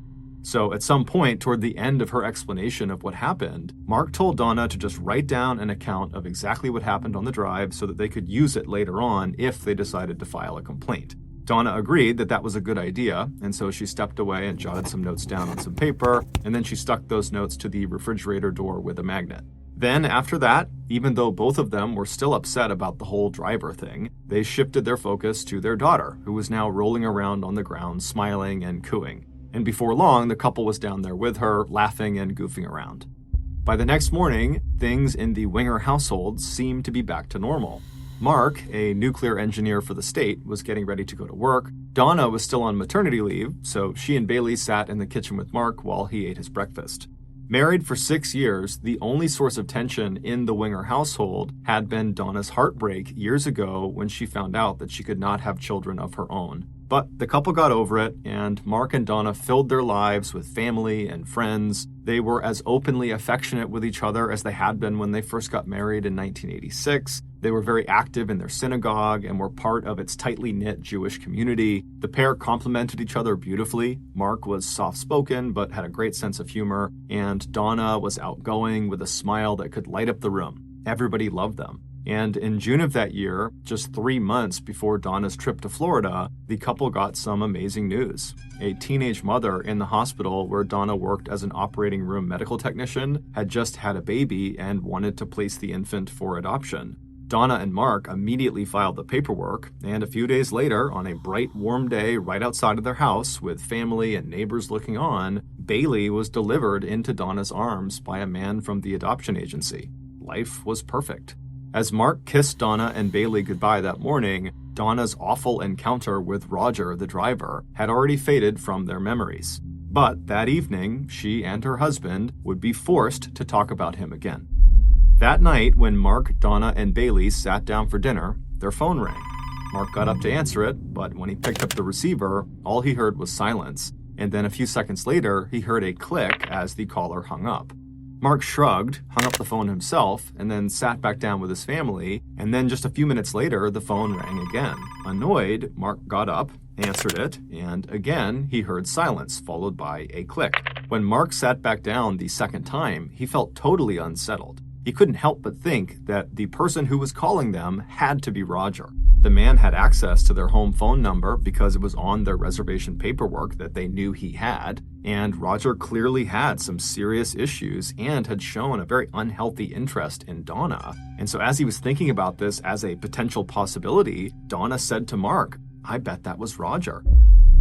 So at some point toward the end of her explanation of what happened, Mark told Donna to just write down an account of exactly what happened on the drive so that they could use it later on if they decided to file a complaint. Donna agreed that that was a good idea, and so she stepped away and jotted some notes down on some paper, and then she stuck those notes to the refrigerator door with a magnet. Then, after that, even though both of them were still upset about the whole driver thing, they shifted their focus to their daughter, who was now rolling around on the ground, smiling and cooing. And before long, the couple was down there with her, laughing and goofing around. By the next morning, things in the Winger household seemed to be back to normal. Mark, a nuclear engineer for the state, was getting ready to go to work. Donna was still on maternity leave, so she and Bailey sat in the kitchen with Mark while he ate his breakfast. Married for 6 years, the only source of tension in the Winger household had been Donna's heartbreak years ago when she found out that she could not have children of her own. But the couple got over it, and Mark and Donna filled their lives with family and friends. They were as openly affectionate with each other as they had been when they first got married in 1986. They were very active in their synagogue and were part of its tightly knit Jewish community. The pair complemented each other beautifully. Mark was soft-spoken but had a great sense of humor, and Donna was outgoing with a smile that could light up the room. Everybody loved them. And in June of that year, just 3 months before Donna's trip to Florida, the couple got some amazing news. A teenage mother in the hospital where Donna worked as an operating room medical technician had just had a baby and wanted to place the infant for adoption. Donna and Mark immediately filed the paperwork, and a few days later, on a bright, warm day right outside of their house with family and neighbors looking on, Bailey was delivered into Donna's arms by a man from the adoption agency. Life was perfect. As Mark kissed Donna and Bailey goodbye that morning, Donna's awful encounter with Roger, the driver, had already faded from their memories. But that evening, she and her husband would be forced to talk about him again. That night, when Mark, Donna, and Bailey sat down for dinner, their phone rang. Mark got up to answer it, but when he picked up the receiver, all he heard was silence, and then a few seconds later, he heard a click as the caller hung up. Mark shrugged, hung up the phone himself, and then sat back down with his family, and then just a few minutes later, the phone rang again. Annoyed, Mark got up, answered it, and again, he heard silence, followed by a click. When Mark sat back down the second time, he felt totally unsettled. He couldn't help but think that the person who was calling them had to be Roger. The man had access to their home phone number because it was on their reservation paperwork that they knew he had, and Roger clearly had some serious issues and had shown a very unhealthy interest in Donna. And so as he was thinking about this as a potential possibility, Donna said to Mark, "I bet that was Roger."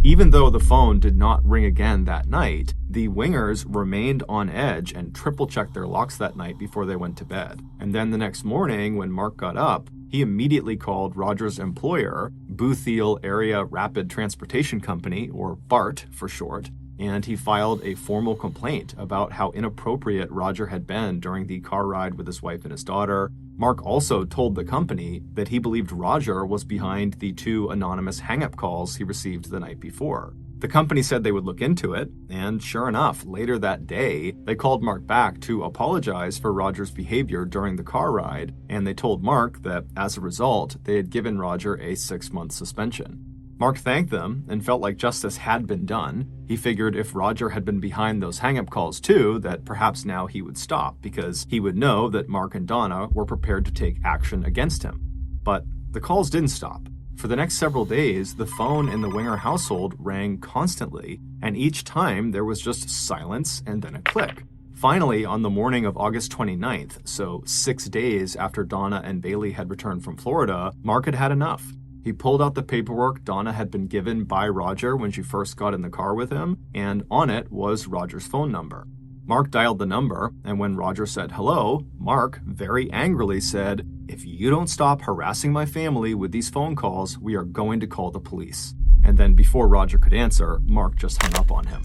Even though the phone did not ring again that night, the Wingers remained on edge and triple-checked their locks that night before they went to bed. And then the next morning, when Mark got up, he immediately called Roger's employer, Bootheel Area Rapid Transportation Company, or BART for short, and he filed a formal complaint about how inappropriate Roger had been during the car ride with his wife and his daughter. Mark also told the company that he believed Roger was behind the 2 anonymous hang-up calls he received the night before. The company said they would look into it, and sure enough, later that day, they called Mark back to apologize for Roger's behavior during the car ride, and they told Mark that, as a result, they had given Roger a 6-month suspension. Mark thanked them and felt like justice had been done. He figured if Roger had been behind those hang-up calls too, that perhaps now he would stop, because he would know that Mark and Donna were prepared to take action against him. But the calls didn't stop. For the next several days, the phone in the Winger household rang constantly, and each time there was just silence and then a click. Finally, on the morning of August 29th, so 6 days after Donna and Bailey had returned from Florida, Mark had had enough. He pulled out the paperwork Donna had been given by Roger when she first got in the car with him, and on it was Roger's phone number. Mark dialed the number, and when Roger said hello, Mark very angrily said, "If you don't stop harassing my family with these phone calls, we are going to call the police." And then before Roger could answer, Mark just hung up on him.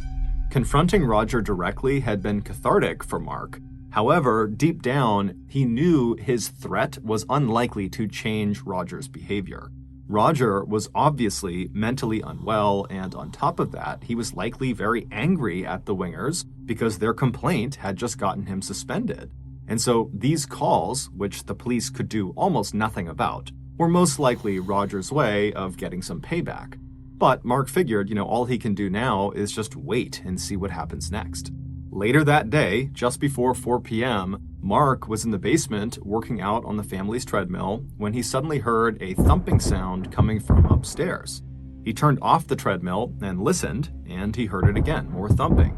Confronting Roger directly had been cathartic for Mark. However, deep down, he knew his threat was unlikely to change Roger's behavior. Roger was obviously mentally unwell, and on top of that, he was likely very angry at the Wingers because their complaint had just gotten him suspended. And so these calls, which the police could do almost nothing about, were most likely Roger's way of getting some payback. But Mark figured, all he can do now is just wait and see what happens next. Later that day, just before 4 p.m., Mark was in the basement working out on the family's treadmill when he suddenly heard a thumping sound coming from upstairs. He turned off the treadmill and listened, and he heard it again, more thumping.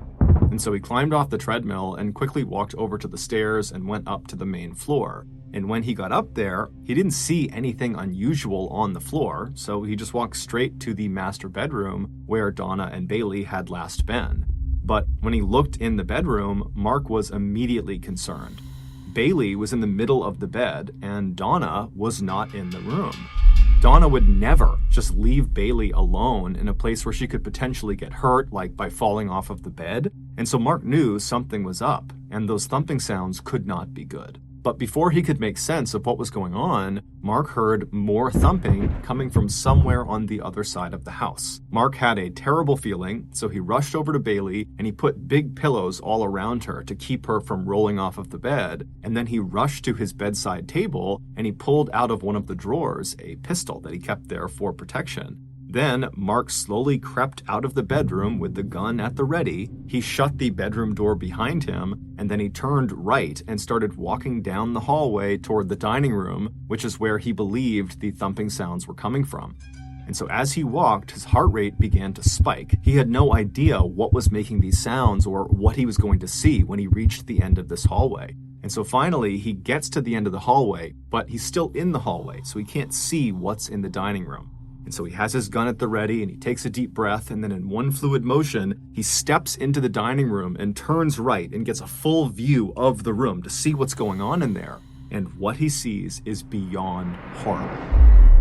And so he climbed off the treadmill and quickly walked over to the stairs and went up to the main floor. And when he got up there, he didn't see anything unusual on the floor, so he just walked straight to the master bedroom where Donna and Bailey had last been. But when he looked in the bedroom, Mark was immediately concerned. Bailey was in the middle of the bed, and Donna was not in the room. Donna would never just leave Bailey alone in a place where she could potentially get hurt, like by falling off of the bed. And so Mark knew something was up, and those thumping sounds could not be good. But before he could make sense of what was going on, Mark heard more thumping coming from somewhere on the other side of the house. Mark had a terrible feeling, so he rushed over to Bailey and he put big pillows all around her to keep her from rolling off of the bed. And then he rushed to his bedside table and he pulled out of one of the drawers a pistol that he kept there for protection. Then Mark slowly crept out of the bedroom with the gun at the ready. He shut the bedroom door behind him, and then he turned right and started walking down the hallway toward the dining room, which is where he believed the thumping sounds were coming from. And so as he walked, his heart rate began to spike. He had no idea what was making these sounds or what he was going to see when he reached the end of this hallway. And so finally, he gets to the end of the hallway, but he's still in the hallway, so he can't see what's in the dining room. And so he has his gun at the ready and he takes a deep breath, and then in one fluid motion, he steps into the dining room and turns right and gets a full view of the room to see what's going on in there. And what he sees is beyond horrible.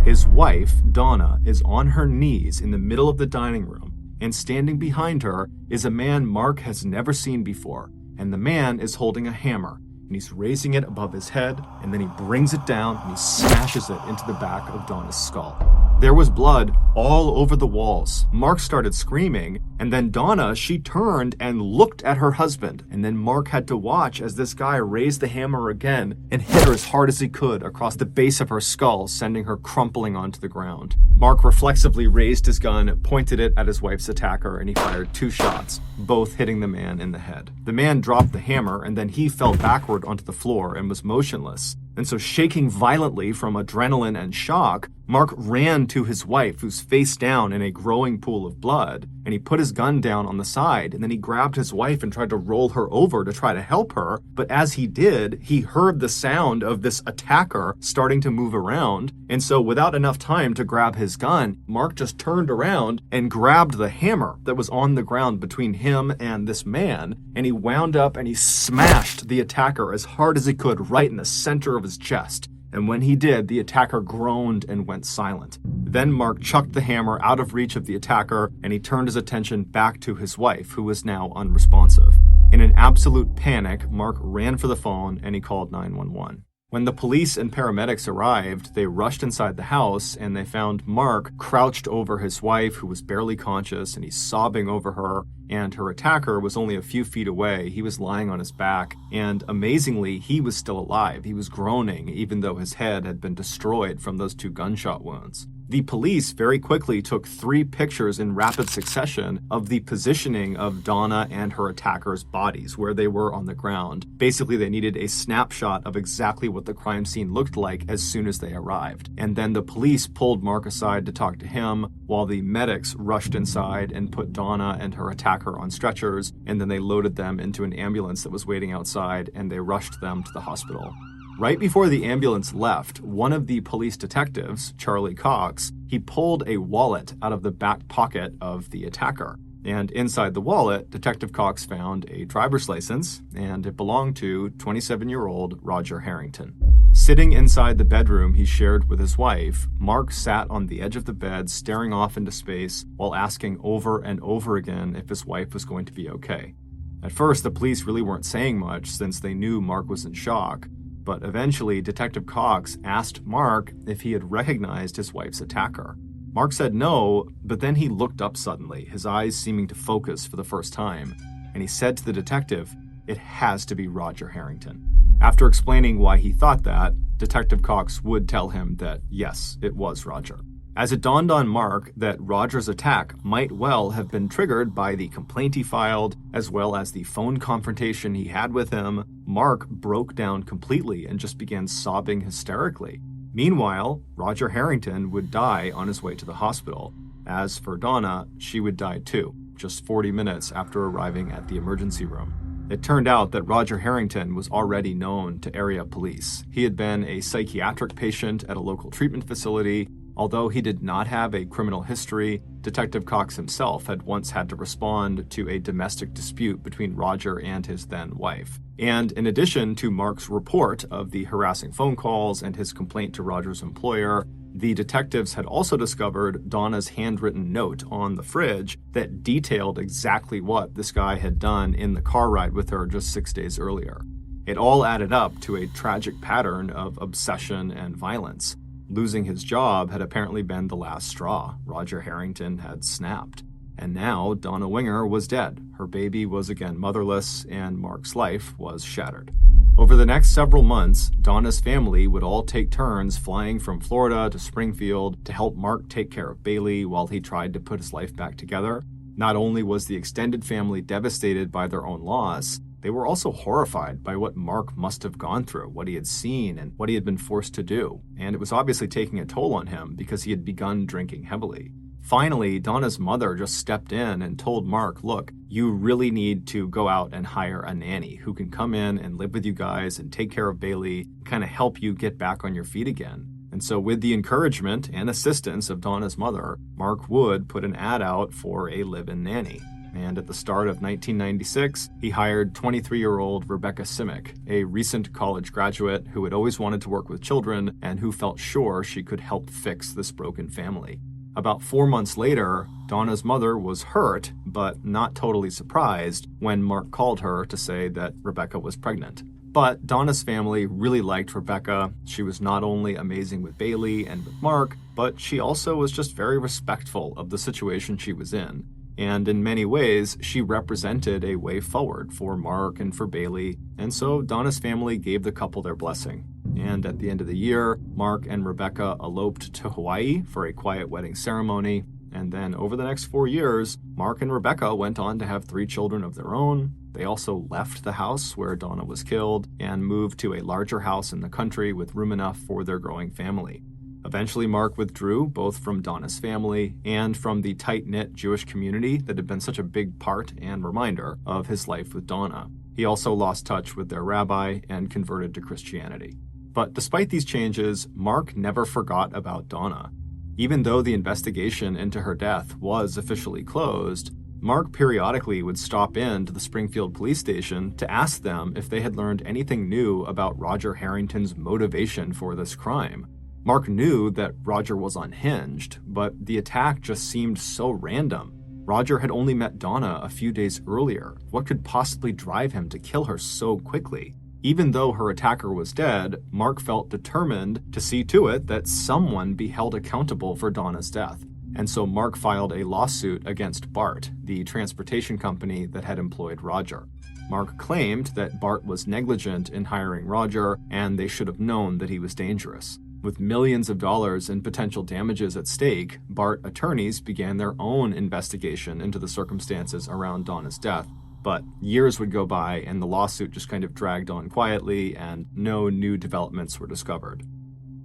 His wife, Donna, is on her knees in the middle of the dining room, and standing behind her is a man Mark has never seen before. And the man is holding a hammer, and he's raising it above his head, and then he brings it down and he smashes it into the back of Donna's skull. There was blood all over the walls. Mark started screaming, and then Donna, she turned and looked at her husband. And then Mark had to watch as this guy raised the hammer again and hit her as hard as he could across the base of her skull, sending her crumpling onto the ground. Mark reflexively raised his gun, pointed it at his wife's attacker, and he fired 2 shots, both hitting the man in the head. The man dropped the hammer, and then he fell backward onto the floor and was motionless. And so, shaking violently from adrenaline and shock, Mark ran to his wife, who's face down in a growing pool of blood, and he put his gun down on the side, and then he grabbed his wife and tried to roll her over to try to help her. But as he did, he heard the sound of this attacker starting to move around, and so without enough time to grab his gun, Mark just turned around and grabbed the hammer that was on the ground between him and this man, and he wound up and he smashed the attacker as hard as he could right in the center of his chest. And when he did, the attacker groaned and went silent. Then Mark chucked the hammer out of reach of the attacker, and he turned his attention back to his wife, who was now unresponsive. In an absolute panic, Mark ran for the phone and he called 911. When the police and paramedics arrived, they rushed inside the house and they found Mark crouched over his wife, who was barely conscious, and he's sobbing over her, and her attacker was only a few feet away. He was lying on his back, and amazingly, he was still alive. He was groaning, even though his head had been destroyed from those 2 gunshot wounds. The police very quickly took 3 pictures in rapid succession of the positioning of Donna and her attacker's bodies, where they were on the ground. Basically, they needed a snapshot of exactly what the crime scene looked like as soon as they arrived. And then the police pulled Mark aside to talk to him, while the medics rushed inside and put Donna and her attacker on stretchers, and then they loaded them into an ambulance that was waiting outside, and they rushed them to the hospital. Right before the ambulance left, one of the police detectives, Charlie Cox, he pulled a wallet out of the back pocket of the attacker. And inside the wallet, Detective Cox found a driver's license, and it belonged to 27-year-old Roger Harrington. Sitting inside the bedroom he shared with his wife, Mark sat on the edge of the bed staring off into space while asking over and over again if his wife was going to be okay. At first, the police really weren't saying much since they knew Mark was in shock. But eventually, Detective Cox asked Mark if he had recognized his wife's attacker. Mark said no, but then he looked up suddenly, his eyes seeming to focus for the first time, and he said to the detective, "It has to be Roger Harrington." After explaining why he thought that, Detective Cox would tell him that yes, it was Roger. As it dawned on Mark that Roger's attack might well have been triggered by the complaint he filed, as well as the phone confrontation he had with him, Mark broke down completely and just began sobbing hysterically. Meanwhile, Roger Harrington would die on his way to the hospital. As for Donna, she would die too, just 40 minutes after arriving at the emergency room. It turned out that Roger Harrington was already known to area police. He had been a psychiatric patient at a local treatment facility. Although he did not have a criminal history, Detective Cox himself had once had to respond to a domestic dispute between Roger and his then wife. And in addition to Mark's report of the harassing phone calls and his complaint to Roger's employer, the detectives had also discovered Donna's handwritten note on the fridge that detailed exactly what this guy had done in the car ride with her just 6 days earlier. It all added up to a tragic pattern of obsession and violence. Losing his job had apparently been the last straw. Roger Harrington had snapped. And now Donna Winger was dead. Her baby was again motherless, and Mark's life was shattered. Over the next several months, Donna's family would all take turns flying from Florida to Springfield to help Mark take care of Bailey while he tried to put his life back together. Not only was the extended family devastated by their own loss, they were also horrified by what Mark must have gone through, what he had seen, and what he had been forced to do. And it was obviously taking a toll on him because he had begun drinking heavily. Finally, Donna's mother just stepped in and told Mark, look, you really need to go out and hire a nanny who can come in and live with you guys and take care of Bailey, kind of help you get back on your feet again. And so with the encouragement and assistance of Donna's mother, Mark Wood put an ad out for a live-in nanny. And at the start of 1996, he hired 23-year-old Rebecca Simic, a recent college graduate who had always wanted to work with children and who felt sure she could help fix this broken family. About 4 months later, Donna's mother was hurt, but not totally surprised, when Mark called her to say that Rebecca was pregnant. But Donna's family really liked Rebecca. She was not only amazing with Bailey and with Mark, but she also was just very respectful of the situation she was in. And in many ways, she represented a way forward for Mark and for Bailey, and so Donna's family gave the couple their blessing. And at the end of the year, Mark and Rebecca eloped to Hawaii for a quiet wedding ceremony, and then over the next 4 years, Mark and Rebecca went on to have 3 children of their own. They also left the house where Donna was killed and moved to a larger house in the country with room enough for their growing family. Eventually, Mark withdrew both from Donna's family and from the tight-knit Jewish community that had been such a big part and reminder of his life with Donna. He also lost touch with their rabbi and converted to Christianity. But despite these changes, Mark never forgot about Donna. Even though the investigation into her death was officially closed, Mark periodically would stop in to the Springfield police station to ask them if they had learned anything new about Roger Harrington's motivation for this crime. Mark knew that Roger was unhinged, but the attack just seemed so random. Roger had only met Donna a few days earlier. What could possibly drive him to kill her so quickly? Even though her attacker was dead, Mark felt determined to see to it that someone be held accountable for Donna's death. And so Mark filed a lawsuit against BART, the transportation company that had employed Roger. Mark claimed that BART was negligent in hiring Roger, and they should have known that he was dangerous. With millions of dollars in potential damages at stake, BART attorneys began their own investigation into the circumstances around Donna's death. But years would go by and the lawsuit just kind of dragged on quietly and no new developments were discovered.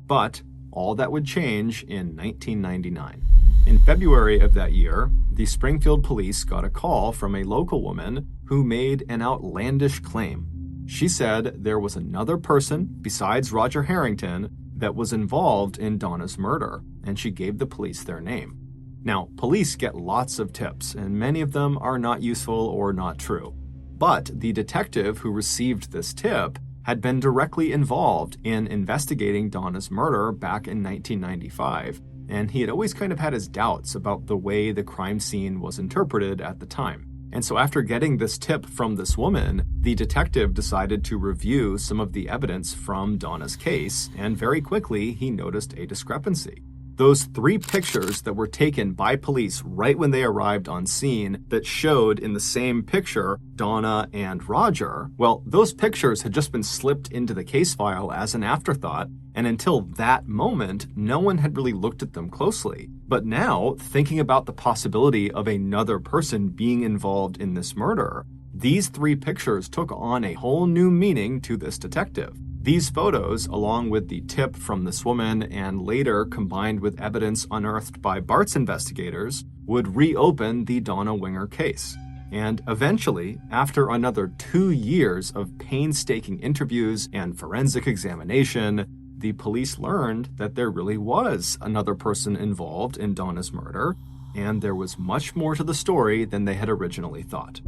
But all that would change in 1999. In February of that year, the Springfield police got a call from a local woman who made an outlandish claim. She said there was another person besides Roger Harrington that was involved in Donna's murder, and she gave the police their name. Now, police get lots of tips, and many of them are not useful or not true. But the detective who received this tip had been directly involved in investigating Donna's murder back in 1995, and he had always kind of had his doubts about the way the crime scene was interpreted at the time. And so after getting this tip from this woman, the detective decided to review some of the evidence from Donna's case, and very quickly he noticed a discrepancy. Those 3 pictures that were taken by police right when they arrived on scene that showed in the same picture Donna and Roger, well, those pictures had just been slipped into the case file as an afterthought, and until that moment, no one had really looked at them closely. But now, thinking about the possibility of another person being involved in this murder, these 3 pictures took on a whole new meaning to this detective. These photos, along with the tip from this woman and later combined with evidence unearthed by BART's investigators, would reopen the Donna Winger case. And eventually, after another 2 years of painstaking interviews and forensic examination, the police learned that there really was another person involved in Donna's murder, and there was much more to the story than they had originally thought.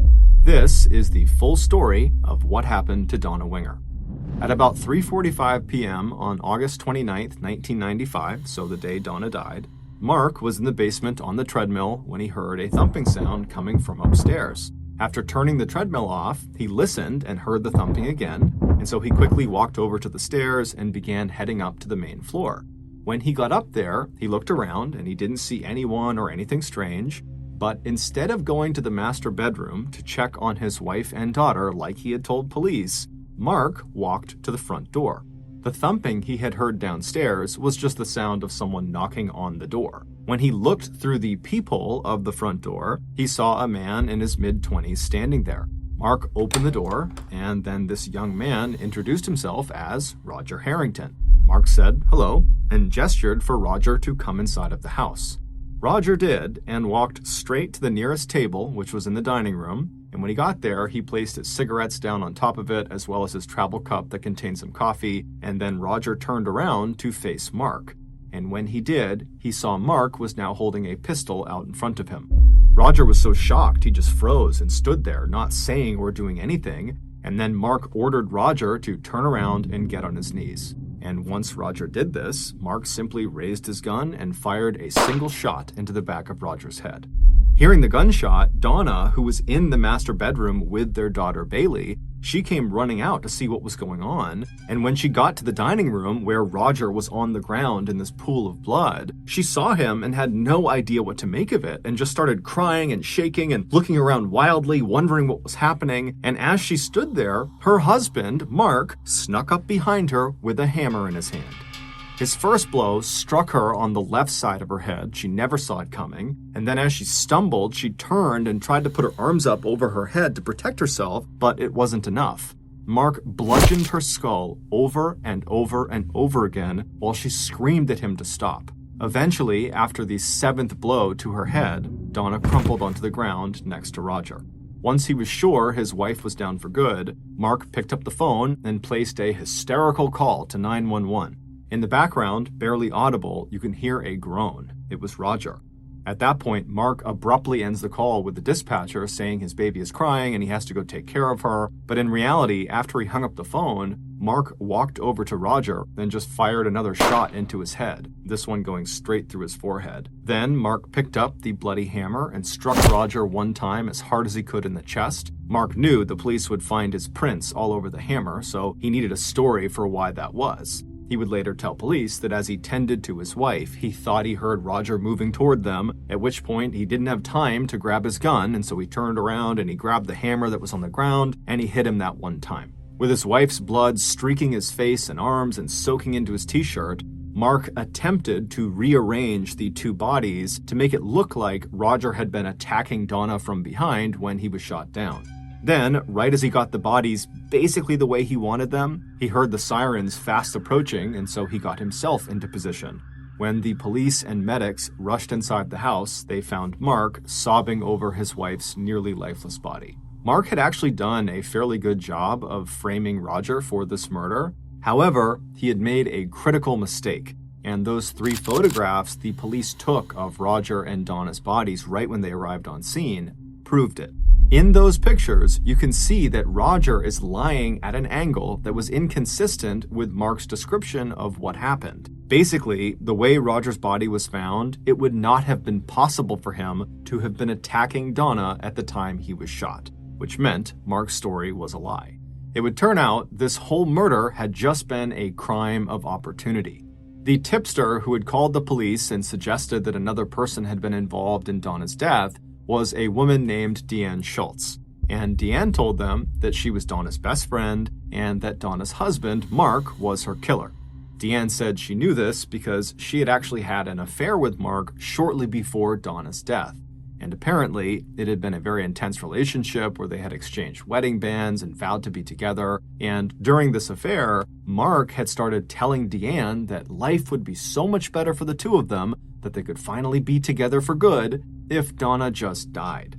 This is the full story of what happened to Donna Winger. At about 3:45 p.m. on August 29, 1995, so the day Donna died, Mark was in the basement on the treadmill when he heard a thumping sound coming from upstairs. After turning the treadmill off, he listened and heard the thumping again, and so he quickly walked over to the stairs and began heading up to the main floor. When he got up there, he looked around and he didn't see anyone or anything strange, but instead of going to the master bedroom to check on his wife and daughter like he had told police, Mark walked to the front door. The thumping he had heard downstairs was just the sound of someone knocking on the door. When he looked through the peephole of the front door, he saw a man in his mid-20s standing there. Mark opened the door, and then this young man introduced himself as Roger Harrington. Mark said hello and gestured for Roger to come inside of the house. Roger did and walked straight to the nearest table, which was in the dining room, and when he got there, he placed his cigarettes down on top of it as well as his travel cup that contained some coffee, and then Roger turned around to face Mark. And when he did, he saw Mark was now holding a pistol out in front of him. Roger was so shocked he just froze and stood there, not saying or doing anything, and then Mark ordered Roger to turn around and get on his knees. And once Roger did this, Mark simply raised his gun and fired a single shot into the back of Roger's head. Hearing the gunshot, Donna, who was in the master bedroom with their daughter Bailey, She came running out to see what was going on, and when she got to the dining room where Roger was on the ground in this pool of blood, she saw him and had no idea what to make of it and just started crying and shaking and looking around wildly, wondering what was happening. And as she stood there, her husband, Mark, snuck up behind her with a hammer in his hand. His first blow struck her on the left side of her head. She never saw it coming. And then as she stumbled, she turned and tried to put her arms up over her head to protect herself, but it wasn't enough. Mark bludgeoned her skull over and over and over again while she screamed at him to stop. Eventually, after the seventh blow to her head, Donna crumpled onto the ground next to Roger. Once he was sure his wife was down for good, Mark picked up the phone and placed a hysterical call to 911. In the background, barely audible, you can hear a groan. It was Roger. At that point, Mark abruptly ends the call with the dispatcher saying his baby is crying and he has to go take care of her. But in reality, after he hung up the phone, Mark walked over to Roger and just fired another shot into his head, this one going straight through his forehead. Then Mark picked up the bloody hammer and struck Roger one time as hard as he could in the chest. Mark knew the police would find his prints all over the hammer, so he needed a story for why that was. He would later tell police that as he tended to his wife, he thought he heard Roger moving toward them, at which point he didn't have time to grab his gun, and so he turned around and he grabbed the hammer that was on the ground and he hit him that one time. With his wife's blood streaking his face and arms and soaking into his t-shirt, Mark attempted to rearrange the two bodies to make it look like Roger had been attacking Donna from behind when he was shot down. Then, right as he got the bodies basically the way he wanted them, he heard the sirens fast approaching, and so he got himself into position. When the police and medics rushed inside the house, they found Mark sobbing over his wife's nearly lifeless body. Mark had actually done a fairly good job of framing Roger for this murder. However, he had made a critical mistake, and those 3 photographs the police took of Roger and Donna's bodies right when they arrived on scene proved it. In those pictures, you can see that Roger is lying at an angle that was inconsistent with Mark's description of what happened. Basically, the way Roger's body was found, it would not have been possible for him to have been attacking Donna at the time he was shot, which meant Mark's story was a lie. It would turn out this whole murder had just been a crime of opportunity. The tipster who had called the police and suggested that another person had been involved in Donna's death was a woman named Deanne Schultz, and Deanne told them that she was Donna's best friend and that Donna's husband, Mark, was her killer. Deanne said she knew this because she had actually had an affair with Mark shortly before Donna's death, and apparently it had been a very intense relationship where they had exchanged wedding bands and vowed to be together, and during this affair, Mark had started telling Deanne that life would be so much better for the two of them that they could finally be together for good if Donna just died.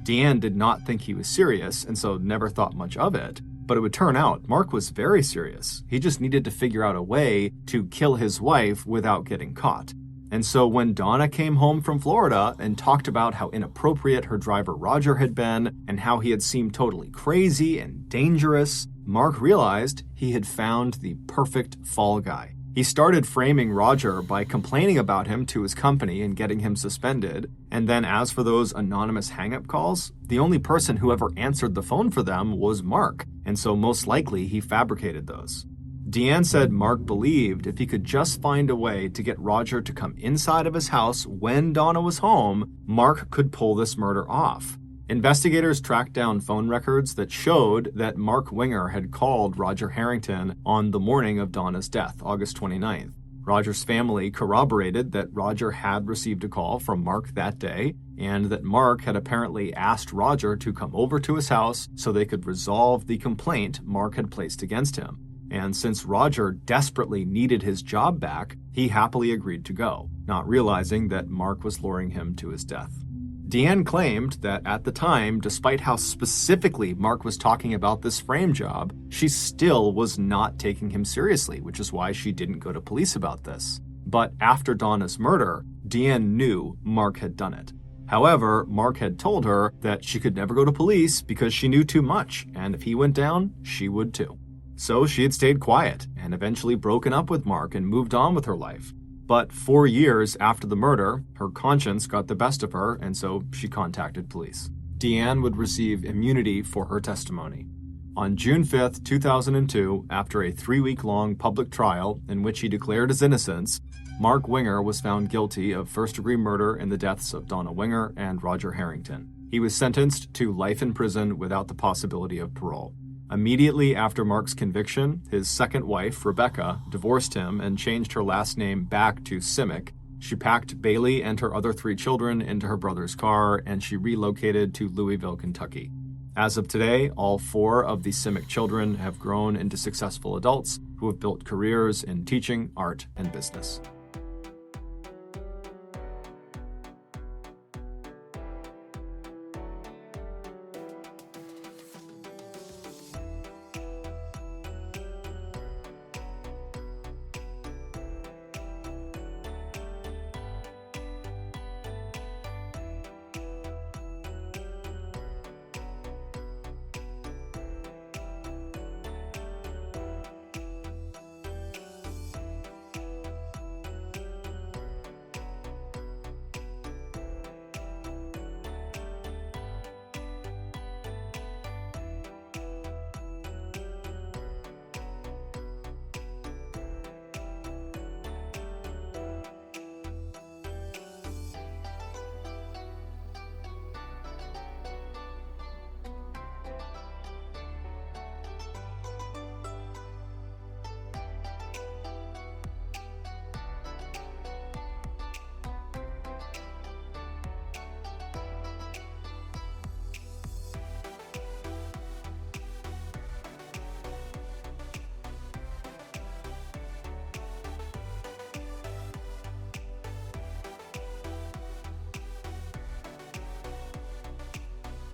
Deanne did not think he was serious and so never thought much of it, but it would turn out Mark was very serious. He just needed to figure out a way to kill his wife without getting caught. And so when Donna came home from Florida and talked about how inappropriate her driver Roger had been and how he had seemed totally crazy and dangerous, Mark realized he had found the perfect fall guy. He started framing Roger by complaining about him to his company and getting him suspended. And then as for those anonymous hang-up calls, the only person who ever answered the phone for them was Mark, and so most likely he fabricated those. Deanne said Mark believed if he could just find a way to get Roger to come inside of his house when Donna was home, Mark could pull this murder off. Investigators tracked down phone records that showed that Mark Winger had called Roger Harrington on the morning of Donna's death, August 29th. Roger's family corroborated that Roger had received a call from Mark that day, and that Mark had apparently asked Roger to come over to his house so they could resolve the complaint Mark had placed against him. And since Roger desperately needed his job back, he happily agreed to go, not realizing that Mark was luring him to his death. Deanne claimed that at the time, despite how specifically Mark was talking about this frame job, she still was not taking him seriously, which is why she didn't go to police about this. But after Donna's murder, Deanne knew Mark had done it. However, Mark had told her that she could never go to police because she knew too much, and if he went down, she would too. So she had stayed quiet and eventually broken up with Mark and moved on with her life. But 4 years after the murder, her conscience got the best of her, and so she contacted police. Deanne would receive immunity for her testimony. On June 5, 2002, after a 3-week-long public trial in which he declared his innocence, Mark Winger was found guilty of first-degree murder in the deaths of Donna Winger and Roger Harrington. He was sentenced to life in prison without the possibility of parole. Immediately after Mark's conviction, his second wife, Rebecca, divorced him and changed her last name back to Simic. She packed Bailey and her other 3 children into her brother's car, and she relocated to Louisville, Kentucky. As of today, all 4 of the Simic children have grown into successful adults who have built careers in teaching, art, and business.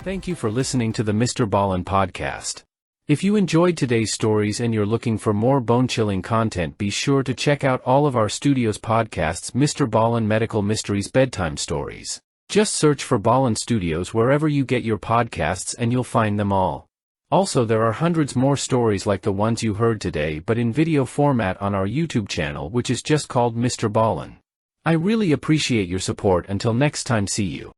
Thank you for listening to the MrBallen podcast. If you enjoyed today's stories and you're looking for more bone-chilling content, be sure to check out all of our studio's podcasts, MrBallen Medical Mysteries Bedtime Stories. Just search for Ballen Studios wherever you get your podcasts and you'll find them all. Also, there are hundreds more stories like the ones you heard today but in video format on our YouTube channel, which is just called MrBallen. I really appreciate your support. Until next time, see you.